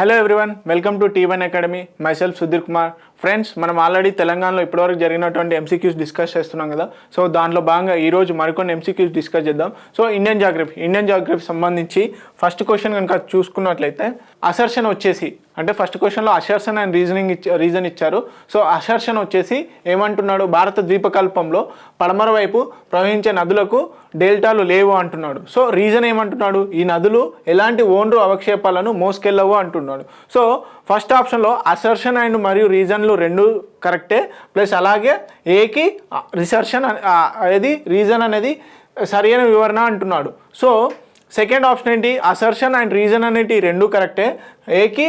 Hello everyone, welcome to T1 academy. My self Sudheer Kumar. Friends, మనం already తెలంగాణలో ఇప్పటివరకు జరిగినటువంటి ఎంసీక్యూస్ డిస్కస్ చేస్తున్నాం కదా. సో దాంట్లో భాగంగా ఈరోజు మరికొన్ని ఎంసీక్యూస్ డిస్కస్ చేద్దాం. సో ఇండియన్ జాగ్రఫీ సంబంధించి ఫస్ట్ క్వశ్చన్ కనుక చూసుకున్నట్లయితే అసర్షన్ వచ్చేసి, అంటే ఫస్ట్ క్వశ్చన్లో అసర్షన్ అండ్ రీజన్ ఇచ్చారు. సో అసర్షన్ వచ్చేసి ఏమంటున్నాడు, భారత ద్వీపకల్పంలో పడమర వైపు ప్రవహించే నదులకు డెల్టాలు లేవు అంటున్నాడు. సో రీజన్ ఏమంటున్నాడు, ఈ నదులు ఎలాంటి ఓండ్రు అవక్షేపాలను మోసుకెళ్ళవు అంటున్నాడు. సో ఫస్ట్ ఆప్షన్లో అసర్షన్ అండ్ మరియు రీజన్లు రెండు కరెక్టే, ప్లస్ అలాగే ఏకి రీజన్ అనేది సరైన వివరణ అంటున్నాడు. సో సెకండ్ ఆప్షన్ ఏంటి, అసర్షన్ అండ్ రీజన్ అనేది రెండు కరెక్టే, ఏకి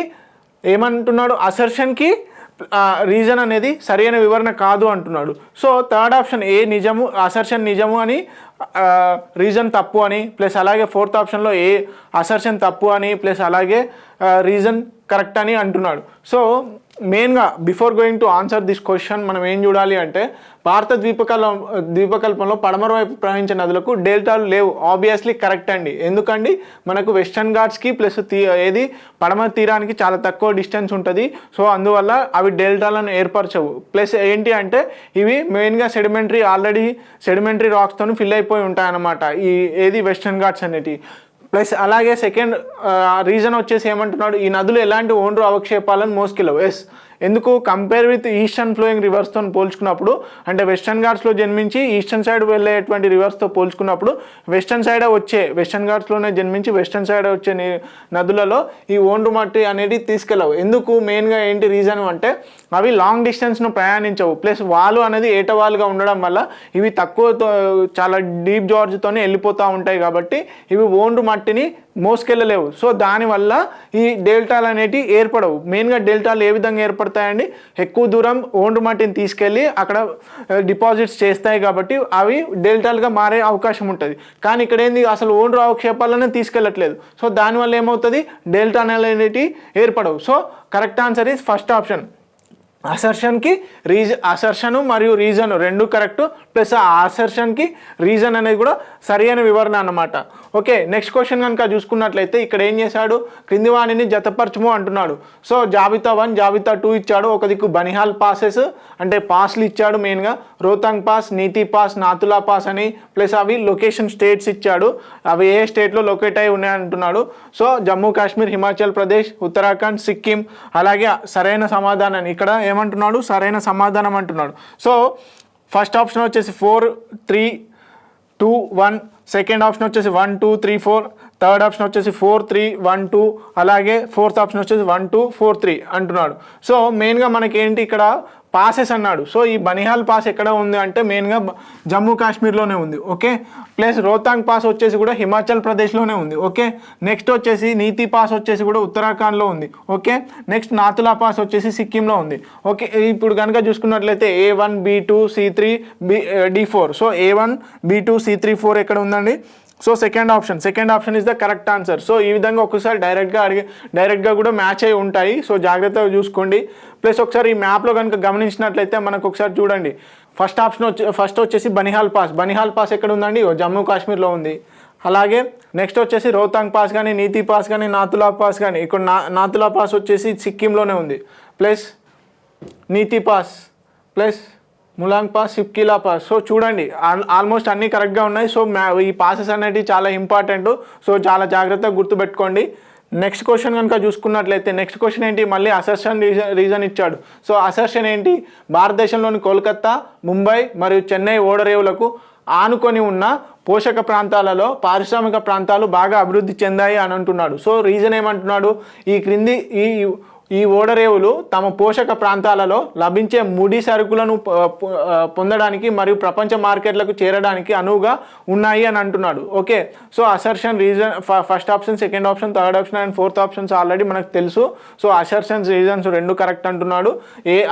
ఏమంటున్నాడు, అసర్షన్కి రీజన్ అనేది సరైన వివరణ కాదు అంటున్నాడు. సో థర్డ్ ఆప్షన్ ఏ నిజము, అసర్షన్ నిజము అని, రీజన్ తప్పు అని, ప్లస్ అలాగే ఫోర్త్ ఆప్షన్లో ఏ అసర్షన్ తప్పు అని, ప్లస్ అలాగే రీజన్ కరెక్ట్ అని అంటున్నాడు. సో మెయిన్గా before going to answer this question మనం ఏం చూడాలి అంటే, భారత ద్వీపకల్పంలో పడమర వైపు ప్రవహించే నదులకు డెల్టాలు లేవు. ఆబ్వియస్లీ కరెక్ట్ అండి. ఎందుకండి, మనకు వెస్టర్న్ ఘాట్స్కి ప్లస్ పడమర తీరానికి చాలా తక్కువ డిస్టెన్స్ ఉంటుంది. సో అందువల్ల అవి డెల్టాలను ఏర్పరచవు. ప్లస్ ఏంటి అంటే, ఇవి మెయిన్గా సెడిమెంటరీ రాక్స్తో ఫిల్ అయిపోయి ఉంటాయన్నమాట ఈ వెస్టర్న్ ఘాట్స్ అనేటివి. ప్లస్ అలాగే సెకండ్ రీజన్ వచ్చేసి ఏమంటున్నాడు, ఈ నదులు ఎలాంటి ఓండ్రు అవక్షేపాలను మోసుకెళ్ళవు. ఎందుకు, కంపేర్ విత్ ఈస్టర్న్ ఫ్లోయింగ్ రివర్స్తో పోల్చుకున్నప్పుడు, అంటే వెస్టర్న్ ఘాట్స్లో జన్మించి ఈస్టర్న్ సైడ్ వెళ్ళేటువంటి రివర్స్తో పోల్చుకున్నప్పుడు వెస్టర్న్ ఘాట్స్లోనే జన్మించి వెస్టర్న్ సైడ్ వచ్చే నదులలో ఈ ఓండ్రు మట్టి అనేది తీసుకెళ్ళవు. ఎందుకు, మెయిన్గా ఏంటి రీజన్ అంటే, అవి లాంగ్ డిస్టెన్స్ను ప్రయాణించవు. ప్లస్ వాలు అనేది ఏటవాలుగా ఉండడం వల్ల ఇవి చాలా డీప్ జార్జ్తోనే వెళ్ళిపోతూ ఉంటాయి. కాబట్టి ఇవి ఓండ్రు మట్టిని మోసుకెళ్ళలేవు. సో దానివల్ల ఈ డెల్టాలు అనేటివి ఏర్పడవు. మెయిన్గా డెల్టాలు ఏ విధంగా ఏర్పడతాయండి, ఎక్కువ దూరం ఓండ్రు మట్టిని తీసుకెళ్ళి అక్కడ డిపాజిట్స్ చేస్తాయి కాబట్టి అవి డెల్టాలుగా మారే అవకాశం ఉంటుంది. కానీ ఇక్కడ ఏంది, అసలు ఓండ్రు అవక్షేపాలనే తీసుకెళ్ళట్లేదు. సో దానివల్ల ఏమవుతుంది, డెల్టా అనేటివి ఏర్పడవు. So correct answer is first option. Assertion మరియు రీజన్ రెండు కరెక్ట్, ప్లస్ ఆ అసర్షన్కి రీజన్ అనేది కూడా సరైన వివరణ అన్నమాట. ఓకే, నెక్స్ట్ క్వశ్చన్ కనుక చూసుకున్నట్లయితే ఇక్కడ ఏం చేశాడు, క్రింది వాణిని జతపరచము అంటున్నాడు. సో జాబితా 1, జాబితా 2 ఇచ్చాడు. ఒక దిక్కు బనిహాల్ పాసెస్ అంటే పాస్లు ఇచ్చాడు, మెయిన్గా రోహతాంగ్ పాస్, నీతి పాస్, నాతులా పాస్ అని, ప్లస్ అవి లొకేషన్ స్టేట్స్ ఇచ్చాడు, అవి ఏ స్టేట్లో లొకేట్ అయి ఉన్నాయి అంటున్నాడు. సో జమ్మూ కాశ్మీర్, హిమాచల్ ప్రదేశ్, ఉత్తరాఖండ్, సిక్కిం. అలాగే సరైన సమాధానాన్ని ఇక్కడ ఏమంటున్నాడు, సరైన సమాధానం అంటున్నాడు. సో ఫస్ట్ ఆప్షన్ వచ్చేసి 4, 3, 2, 1. సెకండ్ ఆప్షన్ వచ్చేసి 1, 2, 3, 4. థర్డ్ ఆప్షన్ వచ్చేసి 4, 3, 1, 2. అలాగే ఫోర్త్ ఆప్షన్ వచ్చేసి 1, 2, 4, 3 అంటున్నాడు. సో మెయిన్గా మనకి ఏంటి ఇక్కడ పాసెస్ అన్నాడు. సో ఈ బనిహాల్ పాస్ ఎక్కడ ఉంది అంటే మెయిన్గా జమ్మూ కాశ్మీర్లోనే ఉంది. ఓకే, ప్లస్ రోహతాంగ్ పాస్ వచ్చేసి కూడా హిమాచల్ ప్రదేశ్లోనే ఉంది. ఓకే, నెక్స్ట్ వచ్చేసి నీతి పాస్ వచ్చేసి కూడా ఉత్తరాఖండ్లో ఉంది. ఓకే, నెక్స్ట్ నాతులా పాస్ వచ్చేసి సిక్కింలో ఉంది. ఓకే, ఇప్పుడు కనుక చూసుకున్నట్లయితే A1, B2, C3, D4. So A1, B2, C3, 4 ఎక్కడ ఉందండి. So second option is the correct answer. So ఈ విధంగా ఒక్కసారి డైరెక్ట్గా కూడా మ్యాచ్ అయి ఉంటాయి. సో జాగ్రత్తగా చూసుకోండి. ప్లస్ ఒకసారి ఈ మ్యాప్లో కనుక గమనించినట్లయితే మనకు ఒకసారి చూడండి, ఫస్ట్ వచ్చేసి బనిహాల్ పాస్ ఎక్కడ ఉందండి, జమ్మూ కాశ్మీర్లో ఉంది. అలాగే నెక్స్ట్ వచ్చేసి రోహతాంగ్ పాస్ కానీ, నీతి పాస్ కానీ, నాతులా పాస్ కానీ, ఇక్కడ నాతులా పాస్ వచ్చేసి సిక్కింలోనే ఉంది. Plus Niti pass, plus Mulang pass, Shipkila pass. So చూడండి, ఆల్మోస్ట్ అన్నీ కరెక్ట్గా ఉన్నాయి. సో ఈ పాసెస్ అనేటివి చాలా ఇంపార్టెంట్. సో చాలా జాగ్రత్తగా గుర్తుపెట్టుకోండి. నెక్స్ట్ క్వశ్చన్ కనుక చూసుకున్నట్లయితే నెక్స్ట్ క్వశ్చన్ ఏంటి, మళ్ళీ అసర్షన్ రీజన్ ఇచ్చాడు. సో అసర్షన్ ఏంటి, భారతదేశంలోని కోల్కతా, ముంబై మరియు చెన్నై ఓడరేవులకు ఆనుకొని ఉన్న పోషక ప్రాంతాలలో పారిశ్రామిక ప్రాంతాలు బాగా అభివృద్ధి చెందాయి అని అంటున్నాడు. సో రీజన్ ఏమంటున్నాడు, ఈ ఓడరేవులు తమ పోషక ప్రాంతాలలో లభించే ముడి సరుకులను పొందడానికి మరియు ప్రపంచ మార్కెట్లకు చేరడానికి అనువుగా ఉన్నాయి అని అంటున్నాడు. Okay, so assertion reason first option, second option, third option and fourth options already మనకు తెలుసు. సో అసర్షన్స్ రీజన్స్ రెండు కరెక్ట్ అంటున్నాడు.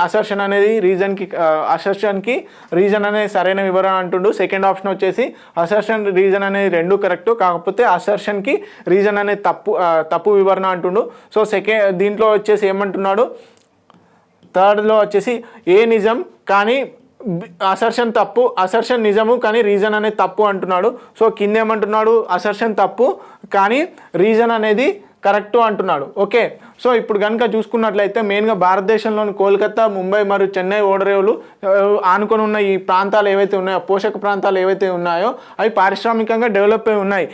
అసర్షన్ అనేది అసర్షన్కి రీజన్ అనేది సరైన వివరణ అంటుండు. సెకండ్ ఆప్షన్ వచ్చేసి అసర్షన్ రీజన్ అనేది రెండు కరెక్ట్, కాకపోతే అసర్షన్కి రీజన్ అనేది తప్పు వివరణ అంటుండు. సో దీంట్లో వచ్చేసి ఏమంటున్నాడు, థర్డ్లో వచ్చేసి ఏ నిజం కానీ అసర్షన్ నిజము కానీ రీజన్ అనేది తప్పు అంటున్నాడు. సో కింద ఏమంటున్నాడు, అసర్షన్ తప్పు కానీ రీజన్ అనేది కరెక్ట్ అంటున్నాడు. ఓకే, సో ఇప్పుడు కనుక చూసుకున్నట్లయితే మెయిన్గా భారతదేశంలోని కోల్కతా, ముంబై మరియు చెన్నై ఓడరేవులు ఆనుకొని ఉన్న ఈ ప్రాంతాలు ఏవైతే ఉన్నాయో, పోషక ప్రాంతాలు ఏవైతే ఉన్నాయో అవి పారిశ్రామికంగా డెవలప్ అయి ఉన్నాయి.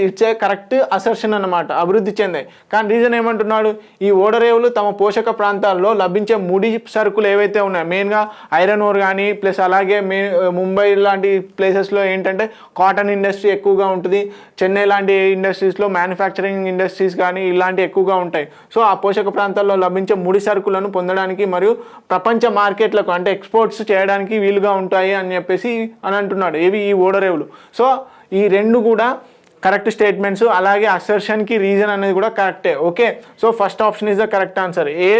ఇట్స్ ఏ కరెక్ట్ అసర్షన్ అన్నమాట, అభివృద్ధి చెందాయి. కానీ రీజన్ ఏమంటున్నాడు, ఈ ఓడరేవులు తమ పోషక ప్రాంతాల్లో లభించే ముడి సరుకులు ఏవైతే ఉన్నాయో, మెయిన్గా ఐరన్ ఓర్ కానీ ప్లస్ అలాగే ముంబై లాంటి ప్లేసెస్లో ఏంటంటే కాటన్ ఇండస్ట్రీ ఎక్కువగా ఉంటుంది, చెన్నై లాంటి ఇండస్ట్రీస్లో మ్యానుఫ్యాక్చరింగ్ ఇండస్ట్రీస్ కానీ ఇలాంటివి ఎక్కువగా ఉంటాయి. సో ఆ పోషక ప్రాంతాల్లో లభించే ముడి సరుకులను పొందడానికి మరియు ప్రపంచ మార్కెట్లకు అంటే ఎక్స్పోర్ట్స్ చేయడానికి వీలుగా ఉంటాయి అని చెప్పేసి అని అంటున్నాడు. ఏవి ఈ ఓడరేవులు. సో ఈ రెండు కూడా కరెక్ట్ స్టేట్మెంట్స్. అలాగే అసర్షన్కి రీజన్ అనేది కూడా కరెక్టే. Okay, so first option is the correct answer. A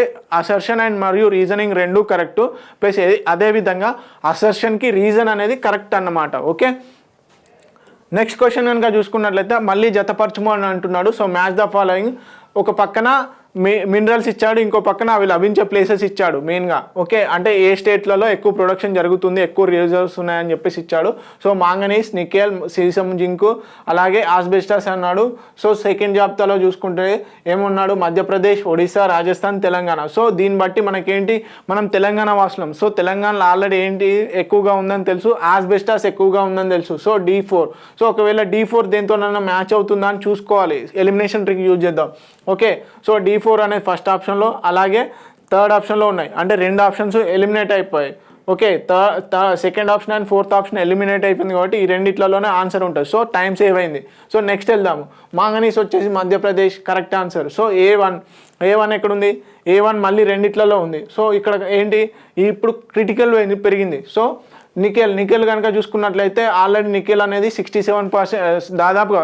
assertion and మరియు రీజనింగ్ రెండు కరెక్టు, ప్లస్ అదేవిధంగా అసర్షన్కి రీజన్ అనేది కరెక్ట్ అన్నమాట. ఓకే, నెక్స్ట్ క్వశ్చన్ కనుక చూసుకున్నట్లయితే మళ్ళీ జతపరచుము అని అంటున్నాడు. So match the following. ఒక పక్కన మినరల్స్ ఇచ్చాడు, ఇంకో పక్కన అవి లభించే ప్లేసెస్ ఇచ్చాడు మెయిన్గా. ఓకే, అంటే ఏ స్టేట్లలో ఎక్కువ ప్రొడక్షన్ జరుగుతుంది, ఎక్కువ రిజర్వ్స్ ఉన్నాయని చెప్పేసి ఇచ్చాడు. So manganese, nickel, sesame, zinc అలాగే ఆస్బెస్టాస్ అన్నాడు. సో సెకండ్ జాబితాలో చూసుకుంటే ఏమున్నాడు, మధ్యప్రదేశ్, ఒడిశా, రాజస్థాన్, తెలంగాణ. సో దీన్ని బట్టి మనకేంటి, మనం తెలంగాణ వాసులం. సో తెలంగాణలో ఆల్రెడీ ఏంటి ఎక్కువగా ఉందని తెలుసు, ఆస్బెస్టాస్ ఎక్కువగా ఉందని తెలుసు. So D4. సో ఒకవేళ D4 దేంతోనైనా మ్యాచ్ అవుతుందా అని చూసుకోవాలి, ఎలిమినేషన్ ట్రిక్ యూజ్ చేద్దాం. ఓకే, సో D4 అనేది ఫస్ట్ ఆప్షన్లో అలాగే థర్డ్ ఆప్షన్లో ఉన్నాయి, అంటే రెండు ఆప్షన్స్ ఎలిమినేట్ అయిపోయాయి. Okay, second option and fourth option eliminate అయిపోయింది కాబట్టి ఈ రెండిట్లలోనే ఆన్సర్ ఉంటుంది. సో టైం సేవ్ అయింది. సో నెక్స్ట్ వెళ్దాము. మాంగనీస్ వచ్చేసి Madhya Pradesh, correct answer. So A1 ఎక్కడ ఉంది, A1 మళ్ళీ రెండిట్లలో ఉంది. సో ఇక్కడ ఏంటి, ఇప్పుడు క్రిటికల్ పెరిగింది. సో నికెల్ కనుక చూసుకున్నట్లయితే ఆల్రెడీ నికెల్ అనేది 67% దాదాపుగా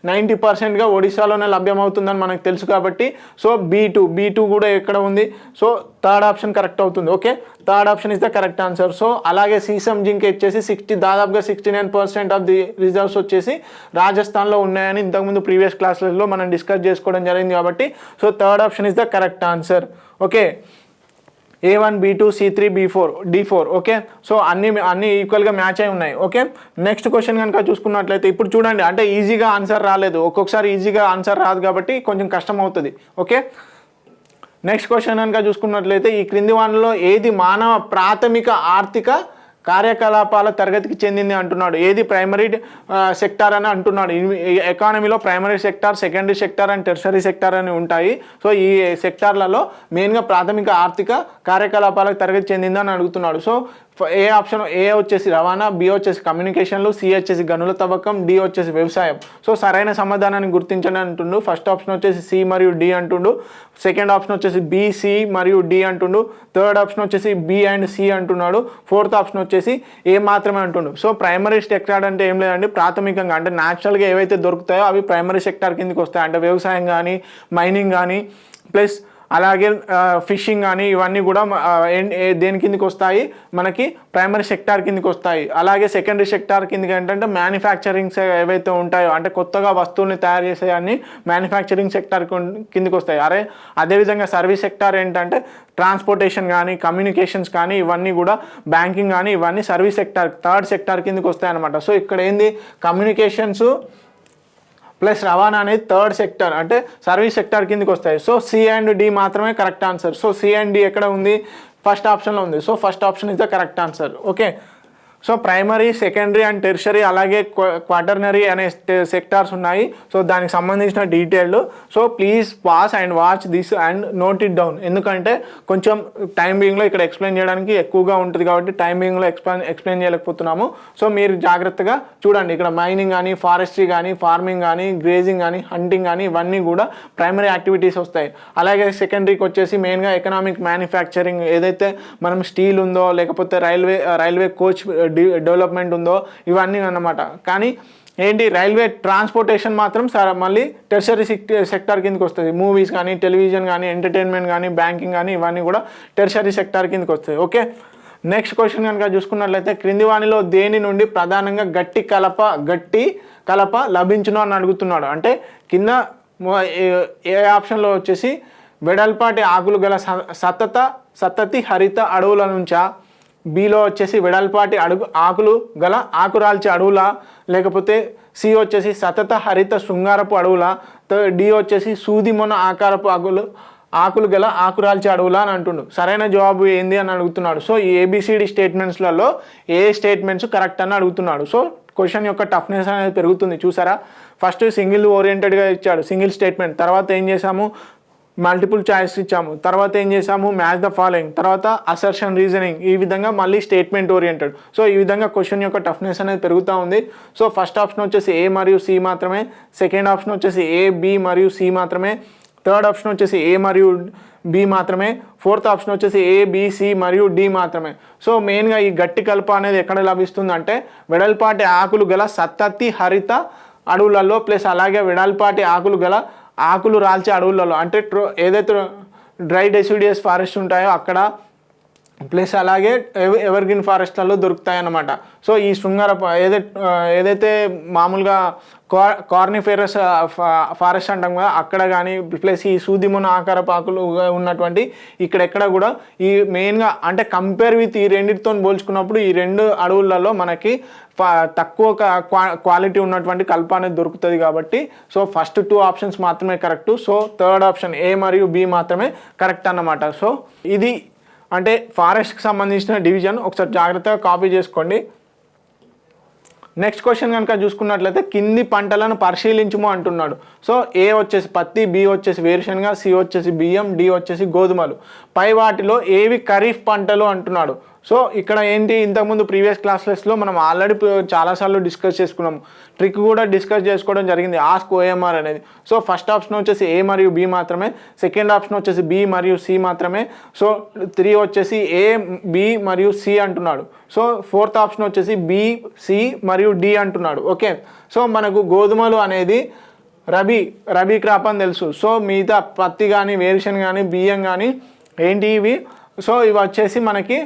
90%గా ఒడిశాలోనే లభ్యమవుతుందని మనకు తెలుసు కాబట్టి సో B2 కూడా ఎక్కడ ఉంది. సో థర్డ్ ఆప్షన్ కరెక్ట్ అవుతుంది. Okay, third option is the correct answer. So అలాగే సీసం జింక్ వచ్చేసి దాదాపుగా 69% ఆఫ్ ది రిజర్వ్స్ వచ్చేసి రాజస్థాన్లో ఉన్నాయని ఇంతకుముందు ప్రీవియస్ క్లాసులలో మనం డిస్కస్ చేసుకోవడం జరిగింది కాబట్టి so third option is the correct answer. Okay, A1, B2, C3, B4, D4. Okay, so అన్ని ఈక్వల్గా మ్యాచ్ అయి ఉన్నాయి. ఓకే, నెక్స్ట్ క్వశ్చన్ కనుక చూసుకున్నట్లయితే ఇప్పుడు చూడండి, అంటే ఈజీగా ఆన్సర్ రాలేదు, ఒక్కొక్కసారి ఈజీగా ఆన్సర్ రాదు కాబట్టి కొంచెం కష్టం అవుతుంది. ఓకే, నెక్స్ట్ క్వశ్చన్ కనుక చూసుకున్నట్లయితే ఈ క్రింది వాటిలో ఏది మానవ ప్రాథమిక ఆర్థిక కార్యకలాపాల తరగతికి చెందింది అంటున్నాడు. ఏది ప్రైమరీ సెక్టార్ అని అంటున్నాడు. ఎకానమీలో primary sector, secondary sector and tertiary sector అని ఉంటాయి. సో ఈ సెక్టార్లలో మెయిన్గా ప్రాథమిక ఆర్థిక కార్యకలాపాలకు తరగతి చెందిందని అడుగుతున్నాడు. సో ఏ ఆప్షన్, ఏ వచ్చేసి రవాణా, B వచ్చేసి కమ్యూనికేషన్లు, C వచ్చేసి గనుల తవ్వకం, D వచ్చేసి వ్యవసాయం. సో సరైన సమాధానాన్ని గుర్తించండి అంటుండు. ఫస్ట్ ఆప్షన్ వచ్చేసి C మరియు D అంటుండు. సెకండ్ ఆప్షన్ వచ్చేసి B, C మరియు D అంటుండు. థర్డ్ ఆప్షన్ వచ్చేసి B అండ్ C అంటున్నాడు. ఫోర్త్ ఆప్షన్ వచ్చేసి A మాత్రమే అంటుండు. సో ప్రైమరీ సెక్టార్ అంటే ఏం లేదండి, ప్రాథమికంగా అంటే న్యాచురల్గా ఏవైతే దొరుకుతాయో అవి ప్రైమరీ సెక్టార్ కిందకి వస్తాయి. అంటే వ్యవసాయం కానీ, మైనింగ్ కానీ, ప్లస్ అలాగే ఫిషింగ్ కానీ ఇవన్నీ కూడా దేని కిందకి వస్తాయి, మనకి ప్రైమరీ సెక్టార్ కిందకి వస్తాయి. అలాగే సెకండరీ సెక్టార్ కిందకి ఏంటంటే మ్యానుఫ్యాక్చరింగ్స్ ఏవైతే ఉంటాయో, అంటే కొత్తగా వస్తువుల్ని తయారు చేసేవన్నీ మ్యానుఫ్యాక్చరింగ్ సెక్టార్ కిందకి వస్తాయి. అదేవిధంగా సర్వీస్ సెక్టార్ ఏంటంటే ట్రాన్స్పోర్టేషన్ కానీ, కమ్యూనికేషన్స్ కానీ, ఇవన్నీ కూడా బ్యాంకింగ్ కానీ ఇవన్నీ సర్వీస్ సెక్టార్, థర్డ్ సెక్టార్ కిందకి వస్తాయి అన్నమాట. సో ఇక్కడ ఏంది, కమ్యూనికేషన్స్ ప్లస్ రవాణా అనేది థర్డ్ సెక్టర్ అంటే సర్వీస్ సెక్టర్ కిందకి వస్తాయి. సో C అండ్ D మాత్రమే correct answer. So C and D ఎక్కడ ఉంది, ఫస్ట్ ఆప్షన్లో ఉంది. So first option is the correct answer. Okay, so primary, secondary and tertiary అలాగే క్వాటర్నరీ అనే సెక్టార్స్ ఉన్నాయి. సో దానికి సంబంధించిన detailed. So please pass and watch this and note it down. ఎందుకంటే కొంచెం టైం బీయింగ్లో ఇక్కడ ఎక్స్ప్లెయిన్ చేయడానికి ఎక్కువగా ఉంటుంది కాబట్టి టైం బీయింగ్లో ఎక్స్ప్లెయిన్ చేయలేకపోతున్నాము. సో మీరు జాగ్రత్తగా చూడండి. ఇక్కడ మైనింగ్ కానీ, ఫారెస్ట్రీ కానీ, ఫార్మింగ్ కానీ, గ్రేజింగ్ కానీ, హంటింగ్ కానీ ఇవన్నీ కూడా ప్రైమరీ యాక్టివిటీస్ వస్తాయి. అలాగే సెకండరీకి వచ్చేసి మెయిన్గా ఎకనామిక్ మ్యానుఫ్యాక్చరింగ్, ఏదైతే మనం స్టీల్ ఉందో లేకపోతే రైల్వే కోచ్ డెవలప్మెంట్ ఉందో ఇవన్నీ అన్నమాట. కానీ ఏంటి, రైల్వే ట్రాన్స్పోర్టేషన్ మాత్రం మళ్ళీ టెర్షరీ సెక్టార్ కిందకి వస్తుంది. మూవీస్ కానీ, టెలివిజన్ కానీ, ఎంటర్టైన్మెంట్ కానీ, బ్యాంకింగ్ కానీ ఇవన్నీ కూడా టెర్షరీ సెక్టార్ కిందకి వస్తాయి. ఓకే, నెక్స్ట్ క్వశ్చన్ కనుక చూసుకున్నట్లయితే క్రింది వానిలో దేని నుండి ప్రధానంగా గట్టి కలప లభించును అని అడుగుతున్నాడు. అంటే కింద ఏ ఆప్షన్లో వచ్చేసి వెడల్పాటి ఆకులు గల సతతి హరిత అడవుల నుంచా, Bలో వచ్చేసి వెడల్పాటి ఆకులు గల ఆకురాల్చే అడవుల, లేకపోతే సి వచ్చేసి సతత హరిత శృంగారపు అడవుల, డి వచ్చేసి సూదిమొన ఆకారపు ఆకులు గల ఆకురాల్చే అడవులా అని అంటుండు. సరైన జవాబు ఏంది అని అడుగుతున్నాడు. సో ఈ ఏబిసిడి స్టేట్మెంట్స్లలో ఏ స్టేట్మెంట్స్ కరెక్ట్ అని అడుగుతున్నాడు. సో క్వశ్చన్ యొక్క టఫ్నెస్ అనేది పెరుగుతుంది. చూసారా, ఫస్ట్ సింగిల్ ఓరియంటెడ్గా ఇచ్చాడు, సింగిల్ స్టేట్మెంట్. తర్వాత ఏం చేసాము, మల్టిపుల్ చాయిస్ ఇచ్చాము. తర్వాత ఏం చేసాము, మ్యాచ్ ద ఫాలోయింగ్. తర్వాత అసర్షన్, రీజనింగ్. ఈ విధంగా మళ్ళీ స్టేట్మెంట్ ఓరియంటెడ్. సో ఈ విధంగా క్వశ్చన్ యొక్క టఫ్నెస్ అనేది పెరుగుతూ ఉంది. సో ఫస్ట్ ఆప్షన్ వచ్చేసి ఏ మరియు సి మాత్రమే, సెకండ్ ఆప్షన్ వచ్చేసి ఏ, బి మరియు సి మాత్రమే, థర్డ్ ఆప్షన్ వచ్చేసి ఏ మరియు బి మాత్రమే, ఫోర్త్ ఆప్షన్ వచ్చేసి ఏ, బి, సి మరియు డి మాత్రమే. సో మెయిన్గా ఈ గట్టి కలప అనేది ఎక్కడ లభిస్తుందంటే వెడల్పాటి ఆకులు గల సతతి హరిత అడవులలో ప్లస్ అలాగే వెడల్పాటి ఆకులు రాల్చే అడవులలో, అంటే ఏదైతే డ్రై డెసిడియస్ ఫారెస్ట్ ఉంటాయో అక్కడ, ప్లస్ అలాగే ఎవర్గ్రీన్ ఫారెస్ట్లలో దొరుకుతాయన్నమాట. సో ఈ శృంగార ఏదైతే మామూలుగా కార్నిఫెరస్ ఫారెస్ట్ అంటాం కదా అక్కడ కానీ, ప్లస్ ఈ సూదిమొన ఆకారపు ఆకులు ఉన్నటువంటి ఇక్కడెక్కడ కూడా ఈ మెయిన్గా అంటే కంపేర్ విత్ ఈ రెండింటితో పోల్చుకున్నప్పుడు ఈ రెండు అడవులలో మనకి తక్కువ క్వాలిటీ ఉన్నటువంటి కలప అనేది దొరుకుతుంది కాబట్టి సో ఫస్ట్ 2 ఆప్షన్స్ మాత్రమే correct. So third option A మరియు బి మాత్రమే కరెక్ట్ అన్నమాట. సో ఇది అంటే ఫారెస్ట్కి సంబంధించిన డివిజన్, ఒకసారి జాగ్రత్తగా కాపీ చేసుకోండి. నెక్స్ట్ క్వశ్చన్ కనుక చూసుకున్నట్లయితే కింది పంటలను పరిశీలించుము అంటున్నాడు. సో ఏ వచ్చేసి పత్తి, బి వచ్చేసి వేరుశనగ, సి వచ్చేసి బియ్యం, డి వచ్చేసి గోధుమలు. పై వాటిలో ఏవి ఖరీఫ్ పంటలు అంటున్నాడు. సో ఇక్కడ ఏంటి, ఇంతకుముందు ప్రీవియస్ క్లాసెస్లో మనం ఆల్రెడీ చాలాసార్లు డిస్కస్ చేసుకున్నాం, ట్రిక్ కూడా డిస్కస్ చేసుకోవడం జరిగింది, ఆస్క్ ఓఎంఆర్ అనేది. సో ఫస్ట్ ఆప్షన్ వచ్చేసి ఏ మరియు బి మాత్రమే, సెకండ్ ఆప్షన్ వచ్చేసి బి మరియు సి మాత్రమే, సో 3 వచ్చేసి ఏ, బి మరియు సి అంటున్నాడు. సో ఫోర్త్ ఆప్షన్ వచ్చేసి బి, సి మరియు డి అంటున్నాడు. ఓకే, సో మనకు గోధుమలు అనేది రబీ క్రాప్ అని తెలుసు. సో మిగతా పత్తి కానీ వేరుశనగ కానీ బియ్యం కానీ ఏంటి ఇవి, సో ఇవి వచ్చేసి మనకి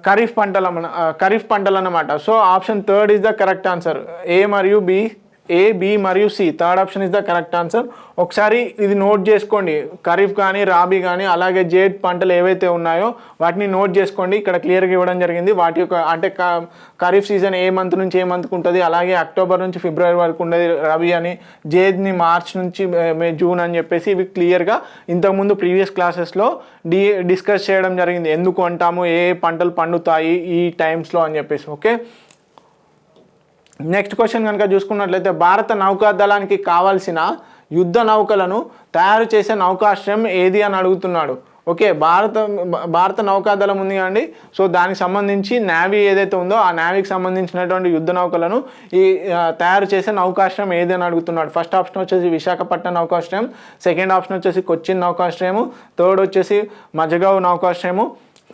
ఖరీఫ్ పంటలు అన్నమాట. So option third is the correct answer. A, B మరియు C, third option is the correct answer. ఒకసారి ఇది నోట్ చేసుకోండి, ఖరీఫ్ కానీ రాబీ కానీ అలాగే జేడ్ పంటలు ఏవైతే ఉన్నాయో వాటిని నోట్ చేసుకోండి. ఇక్కడ క్లియర్గా ఇవ్వడం జరిగింది వాటి యొక్క, అంటే ఖరీఫ్ సీజన్ ఏ మంత్ నుంచి ఏ మంత్కి ఉంటుంది, అలాగే అక్టోబర్ నుంచి ఫిబ్రవరి వరకు ఉండేది రబీ అని, జేడ్ని మార్చ్ నుంచి జూన్ అని చెప్పేసి ఇవి క్లియర్గా ఇంతకుముందు ప్రీవియస్ క్లాసెస్లో డిస్కస్ చేయడం జరిగింది, ఎందుకు అంటాము ఏ పంటలు పండుతాయి ఈ టైమ్స్లో అని చెప్పేసి. ఓకే, నెక్స్ట్ క్వశ్చన్ కనుక చూసుకున్నట్లయితే భారత నౌకాదళానికి కావాల్సిన యుద్ధ నౌకలను తయారు చేసే నౌకాశ్రయం ఏది అని అడుగుతున్నాడు. ఓకే, భారత నౌకాదళం ఉంది అండి. సో దానికి సంబంధించి నేవీ ఏదైతే ఉందో ఆ నేవీకి సంబంధించినటువంటి యుద్ధ నౌకలను తయారు చేసే నౌకాశ్రయం ఏది అని అడుగుతున్నాడు. ఫస్ట్ ఆప్షన్ వచ్చేసి విశాఖపట్నం నౌకాశ్రయం, సెకండ్ ఆప్షన్ వచ్చేసి కొచ్చిన్ నౌకాశ్రయము, థర్డ్ వచ్చేసి మజగావ్ నౌకాశ్రయము,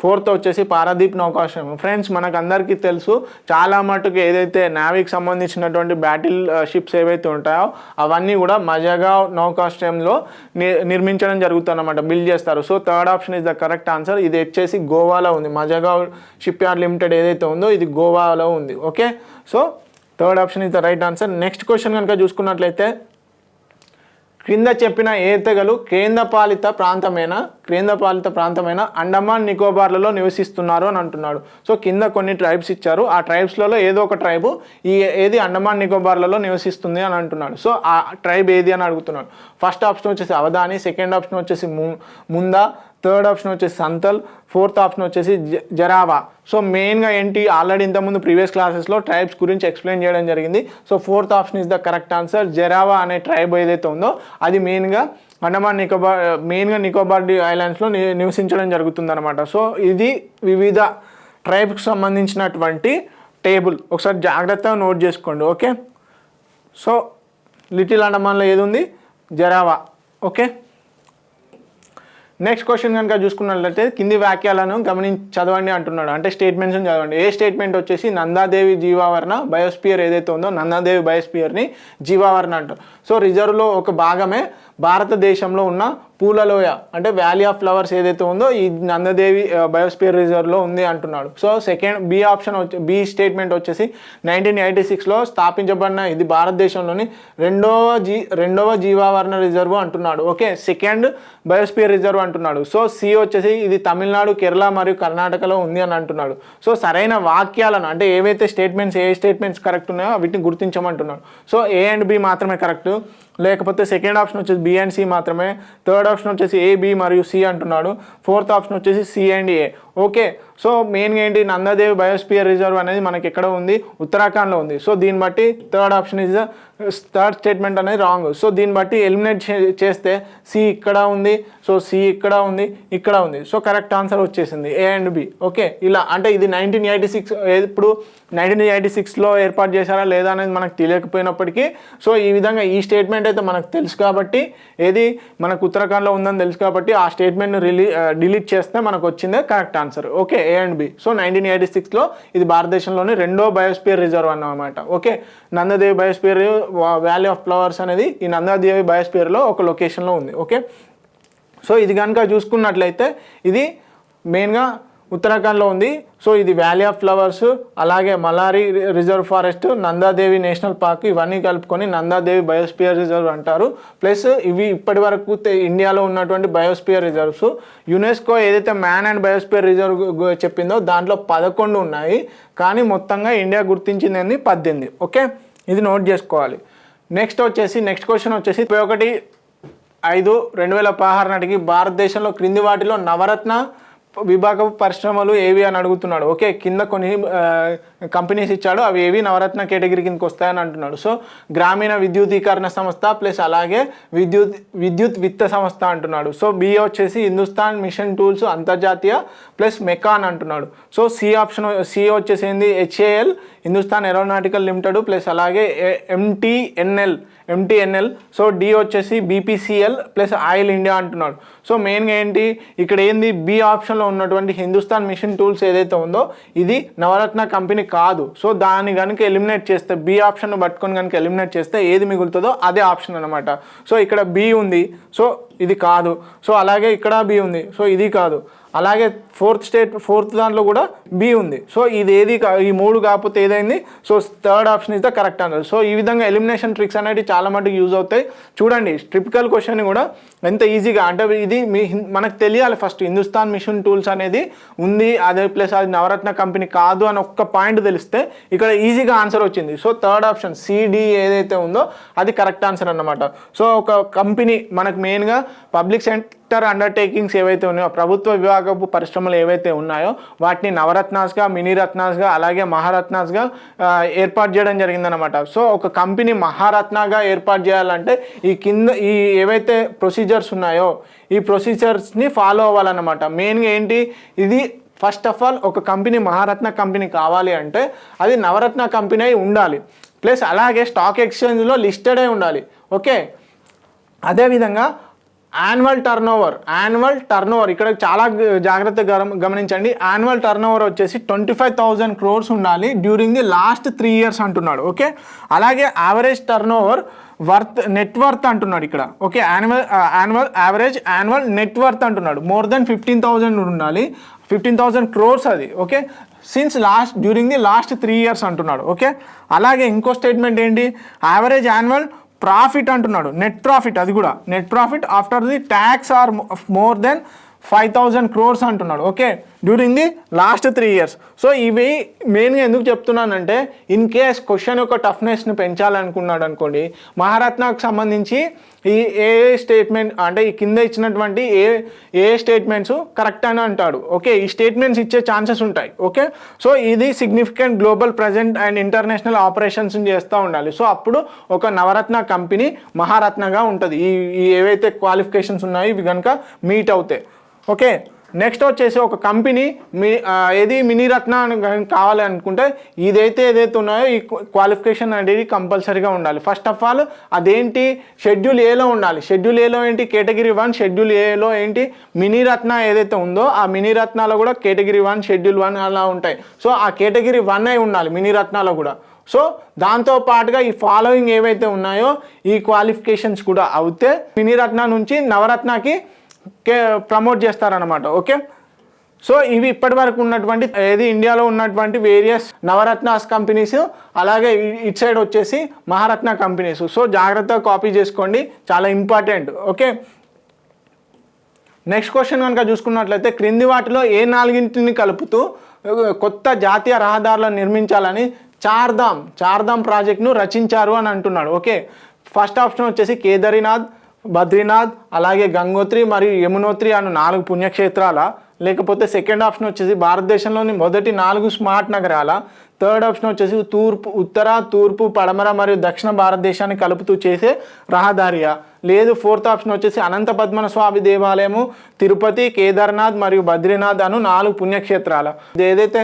ఫోర్త్ వచ్చేసి పారాదీప్ నౌకాశ్రయం. ఫ్రెండ్స్, మనకు అందరికీ తెలుసు చాలా మటుకు ఏదైతే నేవీకి సంబంధించినటువంటి బ్యాటిల్ షిప్స్ ఏవైతే ఉంటాయో అవన్నీ కూడా మజగావ్ నౌకాశ్రయంలో నిర్మించడం జరుగుతుంది అన్నమాట, బిల్డ్ చేస్తారు. So third option is the correct answer. ఇది వచ్చేసి గోవాలో ఉంది, మజగావ్ షిప్ యార్డ్ లిమిటెడ్ ఏదైతే ఉందో ఇది గోవాలో ఉంది. Okay, so third option is the right answer. Next question కనుక చూసుకున్నట్లయితే క్రింద చెప్పిన ఏ తెగలు కేంద్రపాలిత ప్రాంతమైన అండమాన్ నికోబార్లలో నివసిస్తున్నారు అని అంటున్నాడు. సో కింద కొన్ని ట్రైబ్స్ ఇచ్చారు, ఆ ట్రైబ్స్లలో ఏదో ఒక ట్రైబు ఏది అండమాన్ నికోబార్లలో నివసిస్తుంది అని అంటున్నాడు. సో ఆ ట్రైబ్ ఏది అని అడుగుతున్నాడు. ఫస్ట్ ఆప్షన్ వచ్చేసి అవధాని, సెకండ్ ఆప్షన్ వచ్చేసి ముందా, థర్డ్ ఆప్షన్ వచ్చేసి సంతల్, ఫోర్త్ ఆప్షన్ వచ్చేసి జరావా. సో మెయిన్గా ఏంటి, ఆల్రెడీ ఇంతకుముందు ప్రీవియస్ క్లాసెస్లో ట్రైబ్స్ గురించి ఎక్స్ప్లెయిన్ చేయడం జరిగింది. So fourth option is the correct answer. Jarawa అనే ట్రైబ్ ఏదైతే ఉందో అది మెయిన్గా నికోబార్ ఐలాండ్స్లో నివసించడం జరుగుతుందన్నమాట. సో ఇది వివిధ ట్రైబ్స్కి సంబంధించినటువంటి టేబుల్, ఒకసారి జాగ్రత్తగా నోట్ చేసుకోండి. ఓకే, సో లిటిల్ అండమాన్లో ఏది ఉంది, జరావా. ఓకే, నెక్స్ట్ క్వశ్చన్ కనుక చూసుకున్నట్లయితే కింది వాక్యాలను చదవండి అంటున్నాడు, అంటే స్టేట్మెంట్స్ని చదవండి. ఏ స్టేట్మెంట్ వచ్చేసి నందాదేవి జీవావరణ బయోస్పియర్ ఏదైతే ఉందో నందాదేవి బయోస్పియర్ని జీవావరణ అంటారు. సో రిజర్వ్లో ఒక భాగమే భారతదేశంలో ఉన్న పూలలోయ అంటే వ్యాలీ ఆఫ్ ఫ్లవర్స్ ఏదైతే ఉందో ఈ నందదేవి బయోస్పియర్ రిజర్వ్లో ఉంది అంటున్నాడు. So second B option B statement వచ్చేసి 1986లో స్థాపించబడిన ఇది భారతదేశంలోని రెండవ జీవావరణ రిజర్వ్ అంటున్నాడు. ఓకే, సెకండ్ బయోస్పియర్ రిజర్వ్ అంటున్నాడు. సో సి వచ్చేసి ఇది తమిళనాడు, కేరళ మరియు కర్ణాటకలో ఉంది అని అంటున్నాడు. సో సరైన వాక్యాలను అంటే ఏవైతే స్టేట్మెంట్స్ ఏ స్టేట్మెంట్స్ కరెక్ట్ ఉన్నాయో వీటిని గుర్తించమంటున్నాడు. సో ఏ అండ్ బి మాత్రమే కరెక్ట్, లేకపోతే సెకండ్ ఆప్షన్ వచ్చేసి బి అండ్ సి మాత్రమే, థర్డ్ ఆప్షన్ వచ్చేసి ఏ బి మరియు సి అంటున్నాడు, ఫోర్త్ ఆప్షన్ వచ్చేసి C and A. Okay, so మెయిన్గా ఏంటి నందాదేవి బయోస్పియర్ రిజర్వ్ అనేది మనకి ఎక్కడ ఉంది, ఉత్తరాఖండ్లో ఉంది. సో దీన్ని బట్టి third option is third statement అనేది రాంగ్. సో దీన్ని బట్టి ఎలిమినేట్ చేస్తే సి ఇక్కడ ఉంది, సో సి ఇక్కడ ఉంది, ఇక్కడ ఉంది. సో కరెక్ట్ ఆన్సర్ వచ్చేసింది ఏ అండ్ బి. ఓకే, ఇలా అంటే ఇది 1986 ఇప్పుడు 1986లో ఏర్పాటు చేశారా లేదా అనేది మనకు తెలియకపోయినప్పటికీ సో ఈ విధంగా ఈ స్టేట్మెంట్ అయితే మనకు తెలుసు కాబట్టి ఏది మనకు ఉత్తరాఖండ్లో ఉందని తెలుసు కాబట్టి ఆ స్టేట్మెంట్ను డిలీట్ చేస్తే మనకు వచ్చిందే correct answer. Okay, A and B. So 1986లో ఇది భారతదేశంలోని రెండో బయోస్పియర్ రిజర్వ్ అన్నమాట. Okay, Nanda Devi biosphere valley of flowers అనేది ఈ నందాదేవి బయోస్పియర్లో ఒక లొకేషన్లో ఉంది. ఓకే, సో ఇది కనుక చూసుకున్నట్లయితే ఇది మెయిన్గా ఉత్తరాఖండ్లో ఉంది. సో ఇది వ్యాలీ ఆఫ్ ఫ్లవర్స్, అలాగే Malari reserve forest, Nanda Devi national park ఇవన్నీ కలుపుకొని నందాదేవి బయోస్పియర్ రిజర్వ్ అంటారు. ప్లస్ ఇవి ఇప్పటి వరకు ఇండియాలో ఉన్నటువంటి బయోస్పియర్ రిజర్వ్స్. యునెస్కో ఏదైతే మ్యాన్ అండ్ బయోస్పియర్ రిజర్వ్ చెప్పిందో దాంట్లో 11 ఉన్నాయి, కానీ మొత్తంగా ఇండియా గుర్తించింది 18. ఓకే, ఇది నోట్ చేసుకోవాలి. నెక్స్ట్ క్వశ్చన్ వచ్చేసి 21/5/2016 నాటికి భారతదేశంలో క్రింది వాటిలో నవరత్న విభాగపు పరిశ్రమలు ఏవి అని అడుగుతున్నాడు. ఓకే, కింద కొన్ని కంపెనీస్ ఇచ్చాడు, అవి ఏవి నవరత్న కేటగిరీ కిందకి వస్తాయని అంటున్నాడు. సో గ్రామీణ విద్యుదీకరణ సంస్థ ప్లస్ అలాగే విద్యుత్ విత్త సంస్థ అంటున్నాడు. సో బి వచ్చేసి హిందుస్థాన్ మిషన్ టూల్స్ అంతర్జాతీయ ప్లస్ మెకాన్ అంటున్నాడు. సో సి ఆప్షన్ సి వచ్చేసి ఏంది HAL Hindustan aeronautical limited plus అలాగే ఎంటీఎన్ఎల్. సో డి వచ్చేసి బీపీసీఎల్ ప్లస్ ఆయిల్ ఇండియా అంటున్నాడు. సో మెయిన్గా ఏంటి ఇక్కడ ఏంది బి ఆప్షన్లో ఉన్నటువంటి హిందుస్థాన్ మిషన్ టూల్స్ ఏదైతే ఉందో ఇది నవరత్న కంపెనీ కాదు. సో దాన్ని కనుక ఎలిమినేట్ చేస్తే బి ఆప్షన్ పట్టుకొని కనుక ఎలిమినేట్ చేస్తే ఏది మిగులుతుందో అదే ఆప్షన్ అనమాట. సో ఇక్కడ బి ఉంది, సో ఇది కాదు. సో అలాగే ఇక్కడ బి ఉంది, సో ఇది కాదు. అలాగే ఫోర్త్ దాంట్లో కూడా బి ఉంది. సో ఇది ఈ 3 కాకపోతే ఏదైంది, so third option is the correct answer. So ఈ విధంగా ఎలిమినేషన్ ట్రిక్స్ అనేవి చాలా మటుకు యూజ్ అవుతాయి. చూడండి ట్రిపికల్ క్వశ్చన్ కూడా ఎంత ఈజీగా అంటే ఇది మనకు తెలియాలి ఫస్ట్ హిందుస్థాన్ మిషన్ టూల్స్ అనేది ఉంది, అదే ప్లస్ అది నవరత్న కంపెనీ కాదు అని ఒక్క పాయింట్ తెలిస్తే ఇక్కడ ఈజీగా ఆన్సర్ వచ్చింది. సో థర్డ్ ఆప్షన్ సిడి ఏదైతే ఉందో అది కరెక్ట్ ఆన్సర్ అన్నమాట. సో ఒక కంపెనీ మనకు మెయిన్గా పబ్లిక్ సెక్టర్ అండర్టేకింగ్స్ ఏవైతే ఉన్నాయో ప్రభుత్వ విభాగపు పరిశ్రమలు ఏవైతే ఉన్నాయో వాటిని నవరత్నాస్గా, మినీ రత్నాస్గా అలాగే మహారత్నాస్గా ఏర్పాటు చేయడం జరిగిందనమాట. సో ఒక కంపెనీ మహారత్నాగా ఏర్పాటు చేయాలంటే ఈ ఏవైతే ప్రొసీజర్స్ ఉన్నాయో ఈ ప్రొసీజర్స్ని ఫాలో అవ్వాలన్నమాట. మెయిన్గా ఏంటి ఇది ఫస్ట్ ఆఫ్ ఆల్ ఒక కంపెనీ మహారత్న కంపెనీ కావాలి అంటే అది నవరత్న కంపెనీ అయి ఉండాలి, ప్లస్ అలాగే స్టాక్ ఎక్స్చేంజ్లో లిస్టెడ్ అయి ఉండాలి. ఓకే, అదేవిధంగా యాన్యువల్ టర్నోవర్ ఇక్కడ చాలా జాగ్రత్తగా గమనించండి. యాన్యువల్ టర్నోవర్ వచ్చేసి 25,000 crores ఉండాలి డ్యూరింగ్ ది లాస్ట్ 3 years అంటున్నాడు. ఓకే, అలాగే యావరేజ్ టర్నోవర్ నెట్వర్త్ అంటున్నాడు ఇక్కడ. ఓకే, యాన్యువల్ నెట్వర్త్ అంటున్నాడు మోర్ దెన్ 15,000 ఉండాలి, 15,000 crores అది. Okay, during the last 3 years అంటున్నాడు. ఓకే, అలాగే ఇంకో స్టేట్మెంట్ ఏంటి యావరేజ్ యాన్యువల్ ప్రాఫిట్ అంటున్నాడు, నెట్ ప్రాఫిట్, అది కూడా net profit after the tax are more than 5,000 crores అంటున్నాడు. Okay, during the last 3 years. So ఇవి మెయిన్గా ఎందుకు చెప్తున్నానంటే ఇన్ కేస్ క్వశ్చన్ యొక్క టఫ్నెస్ని పెంచాలనుకున్నాడు అనుకోండి, మహారత్నకు సంబంధించి ఏ స్టేట్మెంట్ అంటే ఈ కింద ఇచ్చినటువంటి ఏ స్టేట్మెంట్స్ కరెక్ట్ అని అంటాడు. ఓకే, ఈ స్టేట్మెంట్స్ ఇచ్చే ఛాన్సెస్ ఉంటాయి. ఓకే, సో ఇది significant global present and international operations చేస్తూ ఉండాలి. సో అప్పుడు ఒక నవరత్న కంపెనీ మహారత్నగా ఉంటుంది ఈ ఏవైతే క్వాలిఫికేషన్స్ ఉన్నాయో ఇవి కనుక మీట్ అవుతాయి. ఓకే, నెక్స్ట్ వచ్చేసి ఒక కంపెనీ మినీ రత్న కావాలి అనుకుంటే ఏదైతే ఉన్నాయో ఈ క్వాలిఫికేషన్ అనేది కంపల్సరీగా ఉండాలి. ఫస్ట్ ఆఫ్ ఆల్ అదేంటి షెడ్యూల్ ఏలో ఉండాలి. షెడ్యూల్ ఏలో ఏంటి కేటగిరీ 1, షెడ్యూల్ ఏలో ఏంటి మినీ రత్న ఏదైతే ఉందో ఆ మినీ రత్నాలో కూడా కేటగిరీ 1, షెడ్యూల్ 1 అలా ఉంటాయి. సో ఆ కేటగిరీ 1 అయి ఉండాలి మినీ రత్నాలో కూడా. సో దాంతో పాటుగా ఈ ఫాలోయింగ్ ఏవైతే ఉన్నాయో ఈ క్వాలిఫికేషన్స్ కూడా అవుతే మినీరత్న నుంచి నవరత్నకి ప్రమోట్ చేస్తారనమాట. ఓకే, సో ఇవి ఇప్పటి వరకు ఉన్నటువంటి ఇండియాలో ఉన్నటువంటి వేరియస్ నవరత్నాస్ కంపెనీస్, అలాగే ఇటు సైడ్ వచ్చేసి మహారత్న కంపెనీస్. సో జాగ్రత్తగా కాపీ చేసుకోండి, చాలా ఇంపార్టెంట్. ఓకే, నెక్స్ట్ క్వశ్చన్ కనుక చూసుకున్నట్లయితే క్రింది వాటిలో ఏ 4ని కలుపుతూ కొత్త జాతీయ రహదారులను నిర్మించాలని చార్ధామ్ ప్రాజెక్ట్ను రచించారు అని అంటున్నాడు. ఓకే, ఫస్ట్ ఆప్షన్ వచ్చేసి కేదార్నాథ్, బద్రీనాథ్, అలాగే గంగోత్రి మరియు యమునోత్రి అను 4 పుణ్యక్షేత్రాల, లేకపోతే సెకండ్ ఆప్షన్ వచ్చేసి భారతదేశంలోని మొదటి 4 స్మార్ట్ నగరాల, థర్డ్ ఆప్షన్ వచ్చేసి ఉత్తర, తూర్పు, పడమర మరియు దక్షిణ భారతదేశాన్ని కలుపుతూ చేసే రహదారియా, లేదు ఫోర్త్ ఆప్షన్ వచ్చేసి అనంత పద్మనాభ స్వామి దేవాలయము, తిరుపతి, కేదార్నాథ్ మరియు బద్రీనాథ్ అను 4 పుణ్యక్షేత్రాల. ఏదైతే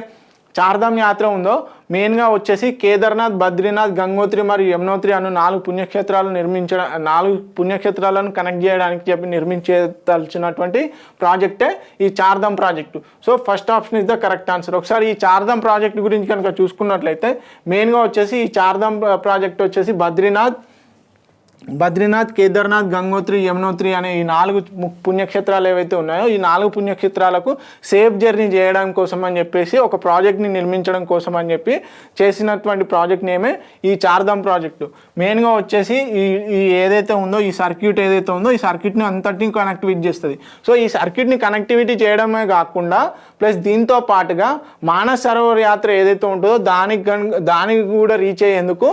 చార్ధామ్ యాత్ర ఉందో మెయిన్గా వచ్చేసి కేదార్నాథ్, బద్రీనాథ్, గంగోత్రి మరియు యమునోత్రి అను 4 పుణ్యక్షేత్రాలను కనెక్ట్ చేయడానికి నిర్మించదలిచినటువంటి ప్రాజెక్టే ఈ Char Dham project. So first option is the correct answer. ఒకసారి ఈ చార్ధామ్ ప్రాజెక్ట్ గురించి కనుక చూసుకున్నట్లయితే మెయిన్గా వచ్చేసి ఈ చార్ధామ్ ప్రాజెక్ట్ వచ్చేసి బద్రీనాథ్, కేదార్నాథ్, గంగోత్రి, యమునోత్రి అనే ఈ 4 పుణ్యక్షేత్రాలు ఏవైతే ఉన్నాయో ఈ 4 పుణ్యక్షేత్రాలకు సేఫ్ జర్నీ చేయడం కోసం అని చెప్పేసి ఒక ప్రాజెక్ట్ని నిర్మించడం కోసం అని చెప్పి చేసినటువంటి ప్రాజెక్ట్ నేమే ఈ చార్ధామ్ ప్రాజెక్టు. మెయిన్గా వచ్చేసి ఈ ఏదైతే ఉందో ఈ సర్క్యూట్ ఏదైతే ఉందో ఈ సర్క్యూట్ని అంతటిని కనెక్టివిటీ చేస్తుంది. సో ఈ సర్క్యూట్ని కనెక్టివిటీ చేయడమే కాకుండా ప్లస్ దీంతో పాటుగా మానస్ సరోవర్ యాత్ర ఏదైతే ఉంటుందో దానికి కూడా రీచ్ అయ్యేందుకు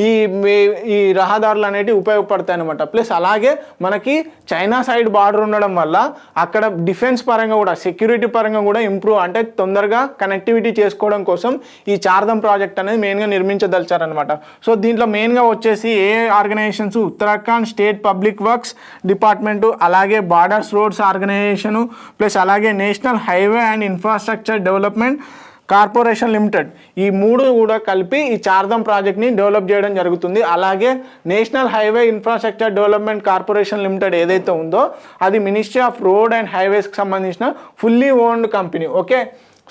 ఈ రహదారులు అనేటివి ఉపయోగపడతాయి అనమాట. ప్లస్ అలాగే మనకి చైనా సైడ్ బార్డర్ ఉండడం వల్ల అక్కడ డిఫెన్స్ పరంగా కూడా సెక్యూరిటీ పరంగా కూడా ఇంప్రూవ్ అంటే తొందరగా కనెక్టివిటీ చేసుకోవడం కోసం ఈ చార్ధామ్ ప్రాజెక్ట్ అనేది మెయిన్గా నిర్మించదలిచారనమాట. సో దీంట్లో మెయిన్గా వచ్చేసి ఏ organisations Uttarakhand state public works department, అలాగే బార్డర్స్ రోడ్స్ ఆర్గనైజేషను, ప్లస్ అలాగే national highway and infrastructure development corporation limited, ఈ 3 కూడా కలిపి ఈ చార్ధామ్ ప్రాజెక్ట్ని డెవలప్ చేయడం జరుగుతుంది. అలాగే national highway infrastructure development corporation limited ఏదైతే ఉందో అది మినిస్ట్రీ ఆఫ్ రోడ్ అండ్ హైవేస్కి సంబంధించిన fully owned company. Okay,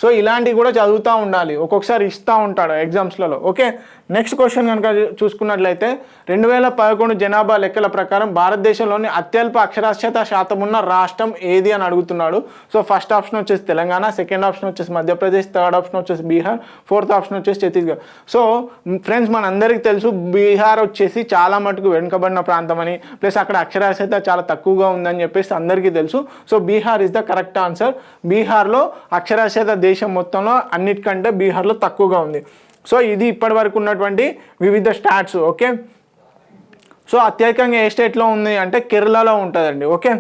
so ఇలాంటివి కూడా చదువుతూ ఉండాలి, ఒక్కొక్కసారి ఇస్తూ ఉంటాడు ఎగ్జామ్స్లలో. ఓకే, నెక్స్ట్ క్వశ్చన్ కనుక చూసుకున్నట్లయితే 2011 జనాభా లెక్కల ప్రకారం భారతదేశంలోని అత్యల్ప అక్షరాస్యత శాతం ఉన్న రాష్ట్రం ఏది అని అడుగుతున్నాడు. సో ఫస్ట్ ఆప్షన్ వచ్చేసి తెలంగాణ, సెకండ్ ఆప్షన్ వచ్చేసి మధ్యప్రదేశ్, థర్డ్ ఆప్షన్ వచ్చేసి బీహార్, ఫోర్త్ ఆప్షన్ వచ్చేసి ఛత్తీస్గఢ్. సో ఫ్రెండ్స్ మనందరికీ తెలుసు బీహార్ వచ్చేసి చాలా మటుకు వెనుకబడిన ప్రాంతం అని, ప్లస్ అక్కడ అక్షరాస్యత చాలా తక్కువగా ఉందని చెప్పేసి అందరికీ తెలుసు. So Bihar is the correct answer. బీహార్లో అక్షరాస్యత దేశం మొత్తంలో అన్నిటికంటే బీహార్లో తక్కువగా ఉంది. సో ఇది ఇప్పటి వరకు ఉన్నటువంటి వివిధ స్టాట్స్. ఓకే, సో అత్యధికంగా ఏ స్టేట్లో ఉంది అంటే కేరళలో ఉంటుందండి. ఓకే,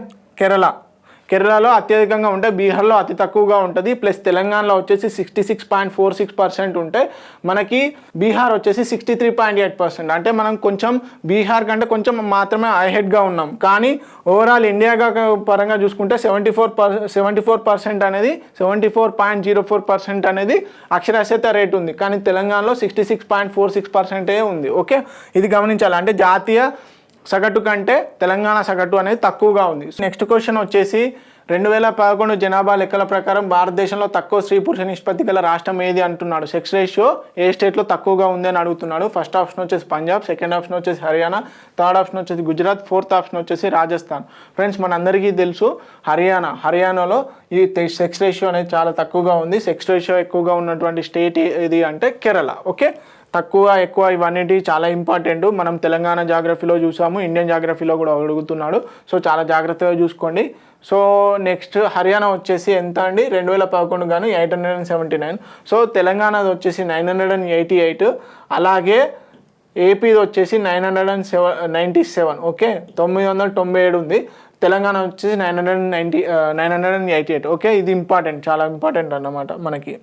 కేరళలో అత్యధికంగా ఉంటే బీహార్లో అతి తక్కువగా ఉంటుంది. ప్లస్ తెలంగాణలో వచ్చేసి 66.46% ఉంటే మనకి బీహార్ వచ్చేసి 63.8%. అంటే మనం కొంచెం బీహార్ కంటే కొంచెం మాత్రమే అహెడ్గా ఉన్నాం. కానీ ఓవరాల్ ఇండియాగా పరంగా చూసుకుంటే 74% అనేది 74.04% అనేది అక్షరాస్యత రేట్ ఉంది. కానీ తెలంగాణలో 66.46% ఉంది. ఓకే, ఇది గమనించాలి. అంటే జాతీయ సగటు కంటే తెలంగాణ సగటు అనేది తక్కువగా ఉంది. నెక్స్ట్ క్వశ్చన్ వచ్చేసి 2011 జనాభా లెక్కల ప్రకారం భారతదేశంలో తక్కువ స్త్రీ పురుష నిష్పత్తి గల రాష్ట్రం ఏది అంటున్నాడు. సెక్స్ రేషియో ఏ స్టేట్లో తక్కువగా ఉంది అని అడుగుతున్నాడు. ఫస్ట్ ఆప్షన్ వచ్చేసి పంజాబ్, సెకండ్ ఆప్షన్ వచ్చేసి హర్యానా, థర్డ్ ఆప్షన్ వచ్చేసి గుజరాత్, ఫోర్త్ ఆప్షన్ వచ్చేసి రాజస్థాన్. ఫ్రెండ్స్ మనందరికీ తెలుసు హర్యానాలో ఈ సెక్స్ రేషియో అనేది చాలా తక్కువగా ఉంది. సెక్స్ రేషియో ఎక్కువగా ఉన్నటువంటి స్టేట్ ఏది అంటే కేరళ. ఓకే, తక్కువ ఎక్కువ ఇవన్నీ చాలా ఇంపార్టెంట్. మనం తెలంగాణ జాగ్రఫీలో చూసాము, ఇండియన్ జాగ్రఫీలో కూడా అడుగుతున్నాడు. సో చాలా జాగ్రత్తగా చూసుకోండి. సో నెక్స్ట్ హర్యానా వచ్చేసి ఎంత అండి 2011 గాను 879. సో తెలంగాణది వచ్చేసి 988. అలాగే ఏపీది వచ్చేసి 997. ఓకే, 997 ఉంది. తెలంగాణ వచ్చేసి 988. ఓకే, ఇది ఇంపార్టెంట్, చాలా ఇంపార్టెంట్ అన్నమాట మనకి.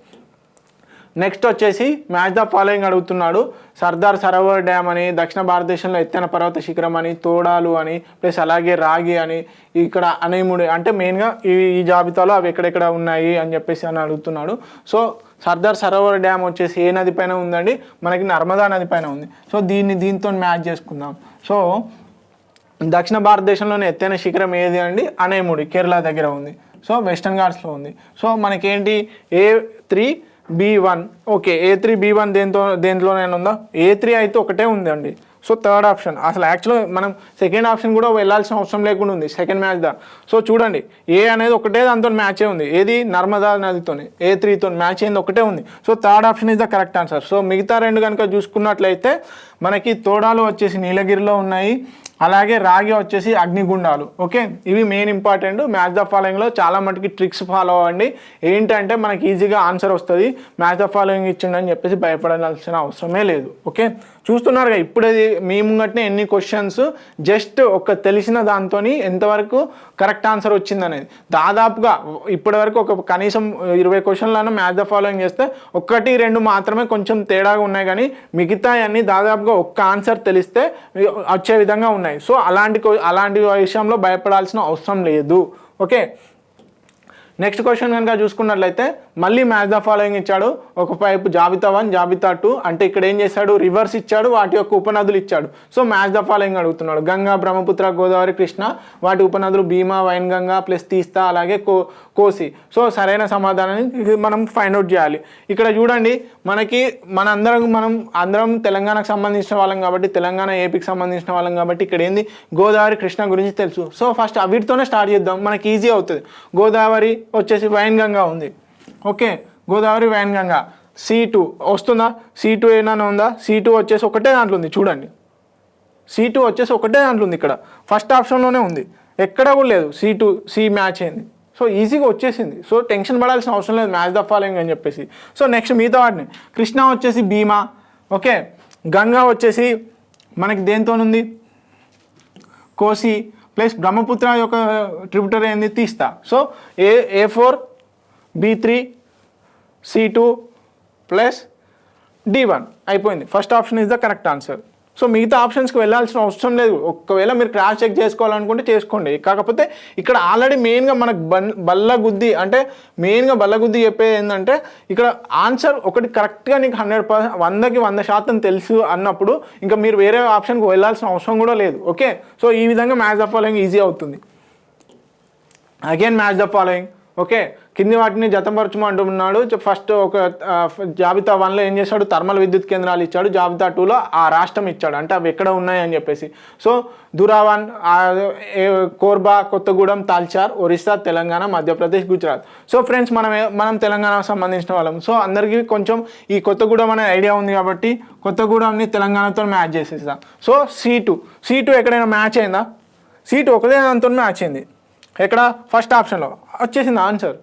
నెక్స్ట్ వచ్చేసి మ్యాచ్ ద ఫాలోయింగ్ అడుగుతున్నాడు. సర్దార్ సరోవర్ డ్యామ్ అని, దక్షిణ భారతదేశంలో ఎత్తైన పర్వత శిఖరం అని, తోడాలు అని, ప్లస్ అలాగే రాగి అని, ఇక్కడ అనేముడు అంటే మెయిన్గా ఈ జాబితాలో అవి ఎక్కడెక్కడ ఉన్నాయి అని చెప్పేసి అని అడుగుతున్నాడు. సో సర్దార్ సరోవర్ డ్యామ్ వచ్చేసి ఏ నది పైన ఉందండి, మనకి నర్మదా నది పైన ఉంది. సో దీంతో మ్యాచ్ చేసుకుందాం. సో దక్షిణ భారతదేశంలోని ఎత్తైన శిఖరం ఏది అండి, అనేముడి కేరళ దగ్గర ఉంది. సో వెస్టర్న్ ఘాట్స్లో ఉంది. సో మనకేంటి A3 B1 okay A3 B1 దేంట్లోనైనా ఉందా A3 అయితే ఒకటే ఉందండి సో థర్డ్ ఆప్షన్ అసలు యాక్చువల్గా మనం సెకండ్ ఆప్షన్ కూడా వెళ్ళాల్సిన అవసరం లేకుండా ఉంది సెకండ్ మ్యాచ్ సో చూడండి ఏ అనేది ఒకటే దాంతో మ్యాచే ఉంది ఏది నర్మదా నదితోని A3తో మ్యాచ్ అయింది ఒకటే ఉంది so third option is the correct answer so మిగతా రెండు కనుక చూసుకున్నట్లయితే మనకి తోడాలు వచ్చేసి నీలగిరిలో ఉన్నాయి అలాగే రాగి వచ్చేసి అగ్నిగుండాలు ఓకే ఇవి మెయిన్ ఇంపార్టెంట్ మ్యాచ్ ద ఫాలోయింగ్లో చాలా మటుకి ట్రిక్స్ ఫాలో అవ్వండి ఏంటంటే మనకి ఈజీగా ఆన్సర్ వస్తుంది మ్యాచ్ ద ఫాలోయింగ్ ఇచ్చిండని చెప్పేసి భయపడాల్సిన అవసరమే లేదు ఓకే చూస్తున్నారుగా ఇప్పుడు మీ ముంగట్నే ఎన్ని క్వశ్చన్స్ జస్ట్ ఒక తెలిసిన దాంతో ఎంతవరకు కరెక్ట్ ఆన్సర్ వచ్చిందనేది దాదాపుగా ఇప్పటివరకు ఒక కనీసం 20 క్వశ్చన్లను మ్యాచ్ ద ఫాలోయింగ్ చేస్తే 1-2 మాత్రమే కొంచెం తేడాగా ఉన్నాయి కానీ మిగతా అన్ని దాదాపుగా ఒక్క ఆన్సర్ తెలిస్తే వచ్చే విధంగా ఉన్నాయి సో అలాంటి విషయంలో భయపడాల్సిన అవసరం లేదు ఓకే నెక్స్ట్ క్వశ్చన్ కనుక చూసుకున్నట్లయితే మళ్ళీ మ్యాచ్ ద ఫాలోయింగ్ ఇచ్చాడు ఒకవైపు జాబితా 1 జాబితా 2 అంటే ఇక్కడ ఏం చేశాడు రివర్స్ ఇచ్చాడు వాటి యొక్క ఉపనదులు ఇచ్చాడు సో మ్యాచ్ ద ఫాలోయింగ్ అడుగుతున్నాడు గంగా బ్రహ్మపుత్ర గోదావరి కృష్ణ వాటి ఉపనదులు భీమా వైన్గంగా ప్లస్ తీస్తా అలాగే కోసి సో సరైన సమాధానాన్ని మనం ఫైండ్ అవుట్ చేయాలి ఇక్కడ చూడండి మనకి అందరం తెలంగాణకు సంబంధించిన వాళ్ళం కాబట్టి తెలంగాణ ఏపీకి సంబంధించిన వాళ్ళం కాబట్టి ఇక్కడ ఏంది గోదావరి కృష్ణ గురించి తెలుసు సో ఫస్ట్ వీటితోనే స్టార్ట్ చేద్దాం మనకి ఈజీ అవుతుంది గోదావరి వచ్చేసి వైన్గంగా ఉంది ఓకే గోదావరి వైన్గంగా C2 వస్తుందా C2 ఏమైనా ఉందా C2 వచ్చేసి ఒకటే దాంట్లో ఉంది చూడండి C2 వచ్చేసి ఒకటే దాంట్లో ఉంది ఇక్కడ ఫస్ట్ ఆప్షన్లోనే ఉంది ఎక్కడ కూడా లేదు C మ్యాచ్ అయింది సో ఈజీగా వచ్చేసింది సో టెన్షన్ పడాల్సిన అవసరం లేదు మ్యాచ్ ద ఫాలోయింగ్ అని చెప్పేసి సో నెక్స్ట్ మిగతా వాటిని కృష్ణ వచ్చేసి భీమా ఓకే గంగా వచ్చేసి మనకి దేంతోనుంది కోసి ప్లస్ బ్రహ్మపుత్ర యొక్క ట్రిబ్యూటరీ ఏంది తీస్తా so A4 B3 C2 plus D1 అయిపోయింది first option is the correct answer so మిగతా ఆప్షన్స్కి వెళ్ళాల్సిన అవసరం లేదు ఒకవేళ మీరు క్రాస్ చెక్ చేసుకోవాలనుకుంటే చేసుకోండి కాకపోతే ఇక్కడ ఆల్రెడీ మెయిన్గా మనకు బల్లగుద్ది అంటే మెయిన్గా బల్లగుద్ది చెప్పేది ఏంటంటే ఇక్కడ ఆన్సర్ ఒకటి కరెక్ట్గా నీకు 100% 100కి 100% తెలుసు అన్నప్పుడు ఇంకా మీరు వేరే ఆప్షన్కి వెళ్ళాల్సిన అవసరం కూడా లేదు ఓకే సో ఈ విధంగా మ్యాచ్ ద ఫాలోయింగ్ ఈజీ అవుతుంది again match the following okay కింది వాటిని జతపరచమంటున్నాడు ఫస్ట్ ఒక జాబితా 1లో ఏం చేశాడు థర్మల్ విద్యుత్ కేంద్రాలు ఇచ్చాడు జాబితా 2లో ఆ రాష్ట్రం ఇచ్చాడు అంటే అవి ఎక్కడ ఉన్నాయని చెప్పేసి so దురావన్ Korba Kothagudem తాల్చార్ Orissa Telangana Madhya Pradesh Gujarat so friends మనం తెలంగాణకు సంబంధించిన వాళ్ళం సో అందరికీ కొంచెం ఈ కొత్తగూడెం అనే ఐడియా ఉంది కాబట్టి కొత్తగూడెంని తెలంగాణతో మ్యాచ్ చేసేస్తాం సో C2 ఎక్కడైనా మ్యాచ్ అయిందా C2 ఒకటే దాంతో మ్యాచ్ అయింది ఎక్కడ ఫస్ట్ ఆప్షన్లో వచ్చేసింది ఆన్సర్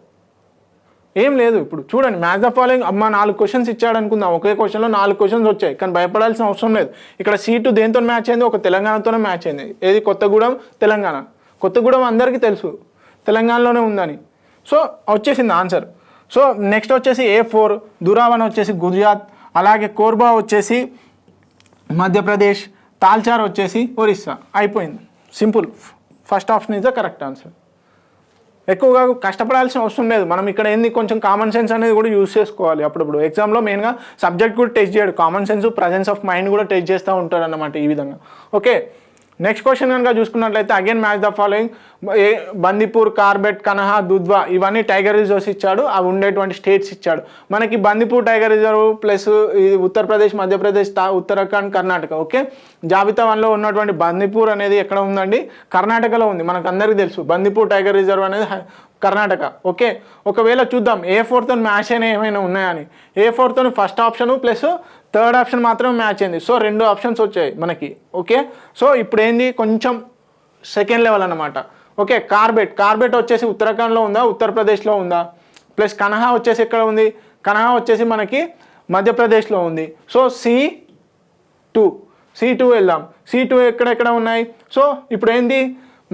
ఏం లేదు ఇప్పుడు చూడండి మ్యాచ్ ద ఫాలోయింగ్ 4 క్వశ్చన్స్ ఇచ్చాడు అనుకుందాం ఒకే క్వశ్చన్లో 4 క్వశ్చన్స్ వచ్చాయి కానీ భయపడాల్సిన అవసరం లేదు ఇక్కడ C2 దేంతో మ్యాచ్ అయింది ఒక తెలంగాణతోనే మ్యాచ్ అయింది ఏది కొత్తగూడెం తెలంగాణ కొత్తగూడెం అందరికీ తెలుసు తెలంగాణలోనే ఉందని సో వచ్చేసింది ఆన్సర్ సో నెక్స్ట్ వచ్చేసి A4 దురావన్ వచ్చేసి గుజరాత్ అలాగే కోర్బా వచ్చేసి మధ్యప్రదేశ్ తాల్చార్ వచ్చేసి ఒరిస్సా అయిపోయింది simple first option is the correct answer ఎక్కువగా కష్టపడాల్సిన అవసరం లేదు మనం ఇక్కడ ఏంది కొంచెం కామన్ సెన్స్ అనేది కూడా యూజ్ చేసుకోవాలి అప్పుడప్పుడు ఎగ్జామ్లో మెయిన్గా సబ్జెక్ట్ కూడా టెస్ట్ చేయడు common sense presence of mind కూడా టెస్ట్ చేస్తూ ఉంటాడు అన్నమాట ఈ విధంగా ఓకే నెక్స్ట్ క్వశ్చన్ కనుక చూసుకున్నట్లయితే again match the following Bandipur Corbett Kanha Dudhwa ఇవన్నీ టైగర్ రిజర్వ్స్ ఇచ్చాడు అవి ఉండేటువంటి స్టేట్స్ ఇచ్చాడు మనకి Bandipur tiger reserve plus Uttar Pradesh Madhya Pradesh Uttarakhand Karnataka okay జాబితా 1లో ఉన్నటువంటి బందిపూర్ అనేది ఎక్కడ ఉందండి కర్ణాటకలో ఉంది మనకు అందరికీ తెలుసు బందిపూర్ టైగర్ రిజర్వ్ అనేది కర్ణాటక ఓకే ఒకవేళ చూద్దాం A4తో మ్యాచ్ అయినా ఏమైనా ఉన్నాయని A4తో first option plus third option మాత్రమే మ్యాచ్ అయింది సో 2 ఆప్షన్స్ వచ్చాయి మనకి ఓకే సో ఇప్పుడు ఏంది కొంచెం సెకండ్ లెవెల్ అన్నమాట ఓకే కార్బెట్ వచ్చేసి ఉత్తరాఖండ్లో ఉందా ఉత్తరప్రదేశ్లో ఉందా ప్లస్ కనహా వచ్చేసి ఎక్కడ ఉంది కనహా వచ్చేసి మనకి మధ్యప్రదేశ్లో ఉంది సో C2 వెళ్దాం C2 ఎక్కడెక్కడ ఉన్నాయి సో ఇప్పుడు ఏంది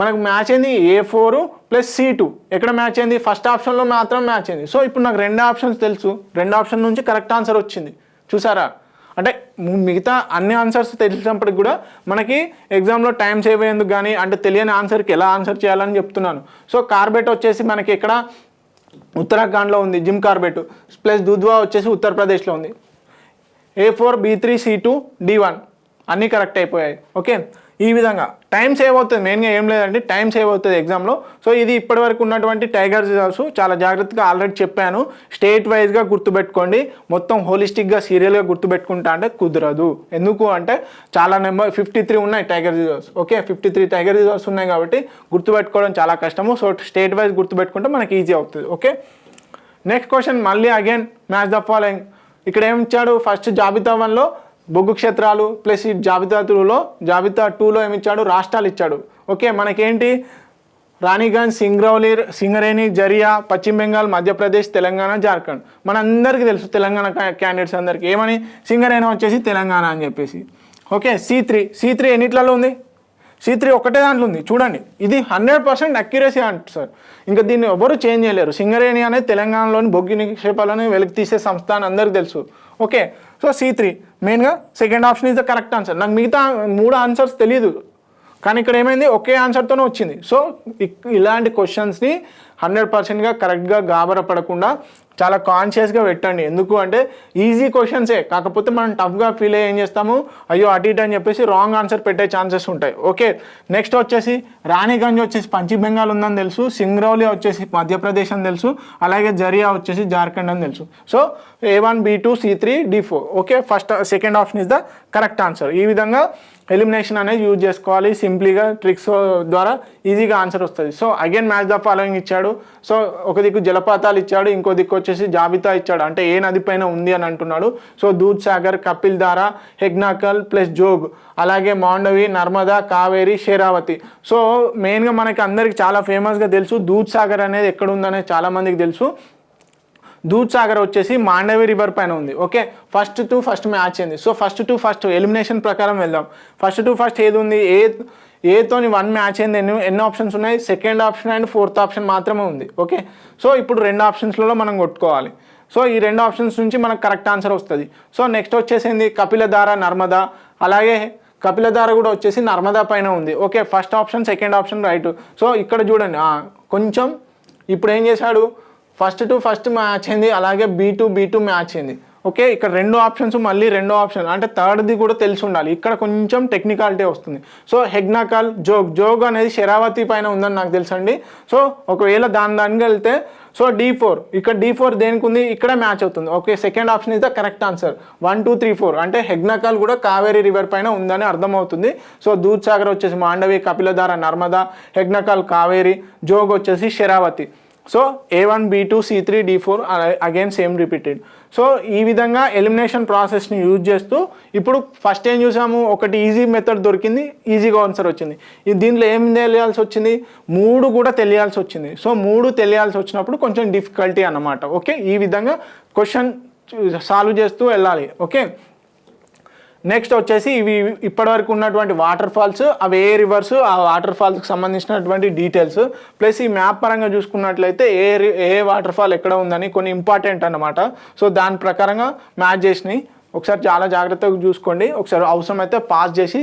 మనకు మ్యాచ్ అయింది A4 ప్లస్ C2 ఎక్కడ మ్యాచ్ అయింది ఫస్ట్ ఆప్షన్లో మాత్రం మ్యాచ్ అయింది సో ఇప్పుడు నాకు 2 ఆప్షన్స్ తెలుసు 2 ఆప్షన్ నుంచి కరెక్ట్ ఆన్సర్ వచ్చింది చూసారా అంటే మిగతా అన్ని ఆన్సర్స్ తెలిసినప్పటికి కూడా మనకి ఎగ్జామ్లో టైం సేవ్ అయ్యేందుకు కానీ అంటే తెలియని ఆన్సర్కి ఎలా ఆన్సర్ చేయాలని చెప్తున్నాను సో కార్బెట్ వచ్చేసి మనకి ఇక్కడ ఉత్తరాఖండ్లో ఉంది జిమ్ కార్బెట్ ప్లస్ దుద్వా వచ్చేసి ఉత్తరప్రదేశ్లో ఉంది A4 B3 C2 D1 అన్నీ కరెక్ట్ అయిపోయాయి ఓకే ఈ విధంగా టైం సేవ్ అవుతుంది, మెయిన్గా ఏం లేదంటే టైం సేవ్ అవుతుంది ఎగ్జామ్లో. సో ఇది ఇప్పటివరకు ఉన్నటువంటి టైగర్ రిజర్వ్స్ చాలా జాగ్రత్తగా ఆల్రెడీ చెప్పాను. స్టేట్ వైజ్గా గుర్తుపెట్టుకోండి, మొత్తం హోలిస్టిక్గా సీరియల్గా గుర్తుపెట్టుకుంటా అంటే కుదరదు. ఎందుకు అంటే చాలా నెంబర్ 53 ఉన్నాయి tiger reserves. Okay, 53 tiger reserves ఉన్నాయి కాబట్టి గుర్తుపెట్టుకోవడం చాలా కష్టము. సో స్టేట్ వైజ్ గుర్తుపెట్టుకుంటే మనకి ఈజీ అవుతుంది. ఓకే, నెక్స్ట్ క్వశ్చన్ మళ్ళీ అగైన్ మ్యాచ్ ద ఫాలోయింగ్. ఇక్కడ ఏమి ఇచ్చాడు, ఫస్ట్ జాబితా 1లో బొగ్గు క్షేత్రాలు ప్లస్ ఈ జాబితా 2లో ఏమి ఇచ్చాడు, రాష్ట్రాలు ఇచ్చాడు. ఓకే, మనకేంటి రాణిగంజ్, సింగరౌలి, సింగరేణి, జరియా, పశ్చిమ బెంగాల్, మధ్యప్రదేశ్, తెలంగాణ, జార్ఖండ్. మనందరికీ తెలుసు తెలంగాణ క్యాండిడేట్స్ అందరికీ ఏమని, సింగరేణి వచ్చేసి తెలంగాణ అని చెప్పేసి. ఓకే, C3 ఎన్నిట్లలో ఉంది, C3 ఒకటే దాంట్లో ఉంది చూడండి. ఇది 100% అక్యురసీ అంట సార్, ఇంకా దీన్ని ఎవరు చేంజ్ చేయలేరు. సింగరేణి అనేది తెలంగాణలోని బొగ్గు నిక్షేపాలను వెలికి తీసే సంస్థ అని అందరికీ తెలుసు. ఓకే, సో C3 మెయిన్గా second option is the correct answer. నాకు మిగతా 3 ఆన్సర్స్ తెలియదు, కానీ ఇక్కడ ఏమైంది ఒకే ఆన్సర్తోనే వచ్చింది. సో ఇలాంటి క్వశ్చన్స్ని 100%గా కరెక్ట్గా గాబరపడకుండా చాలా కాన్షియస్గా పెట్టండి. ఎందుకు అంటే ఈజీ క్వశ్చన్సే, కాకపోతే మనం టఫ్గా ఫీల్ అయ్యి ఏం చేస్తాము, అయ్యో అటు ఇటు అని చెప్పేసి రాంగ్ ఆన్సర్ పెట్టే ఛాన్సెస్ ఉంటాయి. ఓకే, నెక్స్ట్ వచ్చేసి రాణిగంజ్ వచ్చేసి పశ్చిమ బెంగాల్ ఉందని తెలుసు, సింగరౌలి వచ్చేసి మధ్యప్రదేశ్ అని తెలుసు, అలాగే జరియా వచ్చేసి జార్ఖండ్ అని తెలుసు. So A1, B2, C3, D4. Okay, second option is the correct answer. ఈ విధంగా ఎలిమినేషన్ అనేది యూజ్ చేసుకోవాలి, సింప్లీగా ట్రిక్స్ ద్వారా ఈజీగా ఆన్సర్ వస్తుంది. So again match the following ఇచ్చాడు. సో ఒక దిక్కు జలపాతాలు ఇచ్చాడు, ఇంకో దిక్కు వచ్చేసి జాబితా ఇచ్చాడు, అంటే ఏ నది పైన ఉంది అని అంటున్నాడు. సో దూద్ సాగర్, కపిల్ ధారా, హెగ్నాకల్ ప్లస్ జోగ్, అలాగే మాండవి, నర్మదా, కావేరి, షేరావతి. సో మెయిన్గా మనకి అందరికి చాలా ఫేమస్గా తెలుసు దూద్ సాగర్ అనేది ఎక్కడ ఉందనేది చాలామందికి తెలుసు. దూద్ సాగర్ వచ్చేసి మాండవి రివర్ పైన ఉంది. Okay, first to first match అయింది. So first to first elimination ప్రకారం వెళ్దాం. ఫస్ట్ టు ఫస్ట్ ఏది ఉంది, ఏతోని 1 మ్యాచ్ అయింది. ఎన్ని ఆప్షన్స్ ఉన్నాయి, second option and fourth option మాత్రమే ఉంది. ఓకే, సో ఇప్పుడు 2 ఆప్షన్స్లలో మనం కొట్టుకోవాలి. సో ఈ 2 ఆప్షన్స్ నుంచి మనకు కరెక్ట్ ఆన్సర్ వస్తుంది. సో నెక్స్ట్ వచ్చేసింది కపిలధార, నర్మదా, అలాగే కపిలధార కూడా వచ్చేసి నర్మదా పైన ఉంది. Okay, first option second option right. So ఇక్కడ చూడండి కొంచెం ఇప్పుడు ఏం చేశాడు, ఫస్ట్ టు ఫస్ట్ మ్యాచ్ అయింది, అలాగే B2 మ్యాచ్ అయింది. ఓకే, ఇక్కడ 2 ఆప్షన్స్ మళ్ళీ 2 ఆప్షన్ అంటే థర్డ్ది కూడా తెలిసి ఉండాలి. ఇక్కడ కొంచెం టెక్నికాలిటీ వస్తుంది. సో హెగ్నాకల్, జోగ్ అనేది షెరావతి పైన ఉందని నాకు తెలుసండి. సో ఒకవేళ దానికి వెళ్తే సో D4, ఇక్కడ D4 దేనికి ఉంది, ఇక్కడ మ్యాచ్ అవుతుంది. Okay, second option is the correct answer. 1, 2, 3, 4 అంటే హెగ్నాకల్ కూడా కావేరీ రివర్ పైన ఉందని అర్థమవుతుంది. సో దూద్ సాగర్ వచ్చేసి మాండవి, కపిలధార, నర్మదా, హెగ్నాకల్ కావేరీ, జోగ్ వచ్చేసి Sharavathi. So A1, B2, C3, D4 again same repeated. So ఈ విధంగా ఎలిమినేషన్ ప్రాసెస్ని యూజ్ చేస్తూ ఇప్పుడు ఫస్ట్ ఏం చూసాము, ఒకటి ఈజీ మెథడ్ దొరికింది, ఈజీగా ఆన్సర్ వచ్చింది. దీంట్లో ఏం తెలియాల్సి వచ్చింది, 3 కూడా తెలియాల్సి వచ్చింది. సో 3 తెలియాల్సి వచ్చినప్పుడు కొంచెం డిఫికల్టీ అన్నమాట. ఓకే, ఈ విధంగా క్వశ్చన్ సాల్వ్ చేస్తూ వెళ్ళాలి. ఓకే, నెక్స్ట్ వచ్చేసి ఇవి ఇప్పటివరకు ఉన్నటువంటి వాటర్ ఫాల్స్, అవి ఏ రివర్స్, ఆ వాటర్ ఫాల్స్కి సంబంధించినటువంటి డీటెయిల్స్ ప్లస్ ఈ మ్యాప్ పరంగా చూసుకున్నట్లయితే ఏ వాటర్ ఫాల్ ఎక్కడ ఉందని కొన్ని ఇంపార్టెంట్ అన్నమాట. సో దాని ప్రకారంగా మ్యాచ్ చేసినాయి. ఒకసారి చాలా జాగ్రత్తగా చూసుకోండి. ఒకసారి అవసరమైతే పాస్ చేసి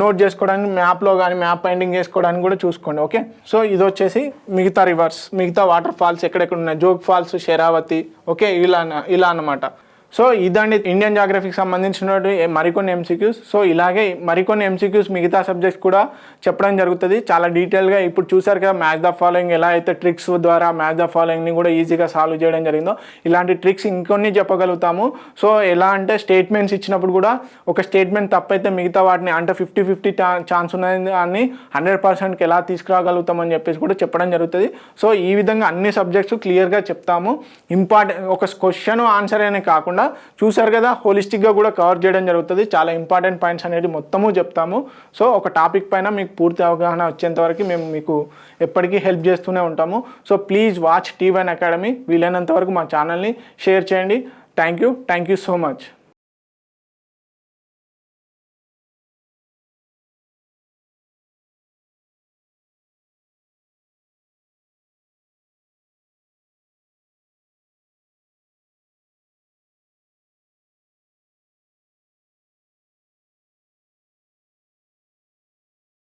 నోట్ చేసుకోవడానికి మ్యాప్లో కానీ మ్యాప్ బైండింగ్ చేసుకోవడానికి కూడా చూసుకోండి. ఓకే, సో ఇది వచ్చేసి మిగతా రివర్స్, మిగతా వాటర్ ఫాల్స్ ఎక్కడెక్కడ ఉన్నాయి, జోగ్ ఫాల్స్, షెరావతి. ఓకే, ఇలా అన్నమాట. సో ఇదండి ఇండియన్ జాగ్రఫీకి సంబంధించినటువంటి మరికొన్ని ఎంసీక్యూస్. సో ఇలాగే మరికొన్ని ఎంసీక్యూస్ మిగతా సబ్జెక్ట్స్ కూడా చెప్పడం జరుగుతుంది చాలా డీటెయిల్గా. ఇప్పుడు చూసారు కదా మ్యాచ్ ద ఫాలోయింగ్ ఎలా అయితే ట్రిక్స్ ద్వారా మ్యాచ్ ద ఫాలోయింగ్ని కూడా ఈజీగా సాల్వ్ చేయడం జరిగిందో, ఇలాంటి ట్రిక్స్ ఇంకొన్ని చెప్పగలుగుతాము. సో ఎలా అంటే స్టేట్మెంట్స్ ఇచ్చినప్పుడు కూడా ఒక స్టేట్మెంట్ తప్పైతే మిగతా వాటిని అంటే 50-50 ఛాన్స్ ఉన్నది అని 100%కి ఎలా తీసుకురాగలుగుతామని చెప్పేసి కూడా చెప్పడం జరుగుతుంది. సో ఈ విధంగా అన్ని సబ్జెక్ట్స్ క్లియర్గా చెప్తాము. ఒక క్వశ్చన్ ఆన్సర్ అనే కాకుండా చూసారు కదా హోలిస్టిక్గా కూడా కవర్ చేయడం జరుగుతుంది. చాలా ఇంపార్టెంట్ పాయింట్స్ అనేది మొత్తము చెప్తాము. సో ఒక టాపిక్ పైన మీకు పూర్తి అవగాహన వచ్చేంత వరకు మేము మీకు ఎప్పటికీ హెల్ప్ చేస్తూనే ఉంటాము. So please watch T1 academy. వీలైనంత వరకు మా ఛానల్ని షేర్ చేయండి. Thank you so much.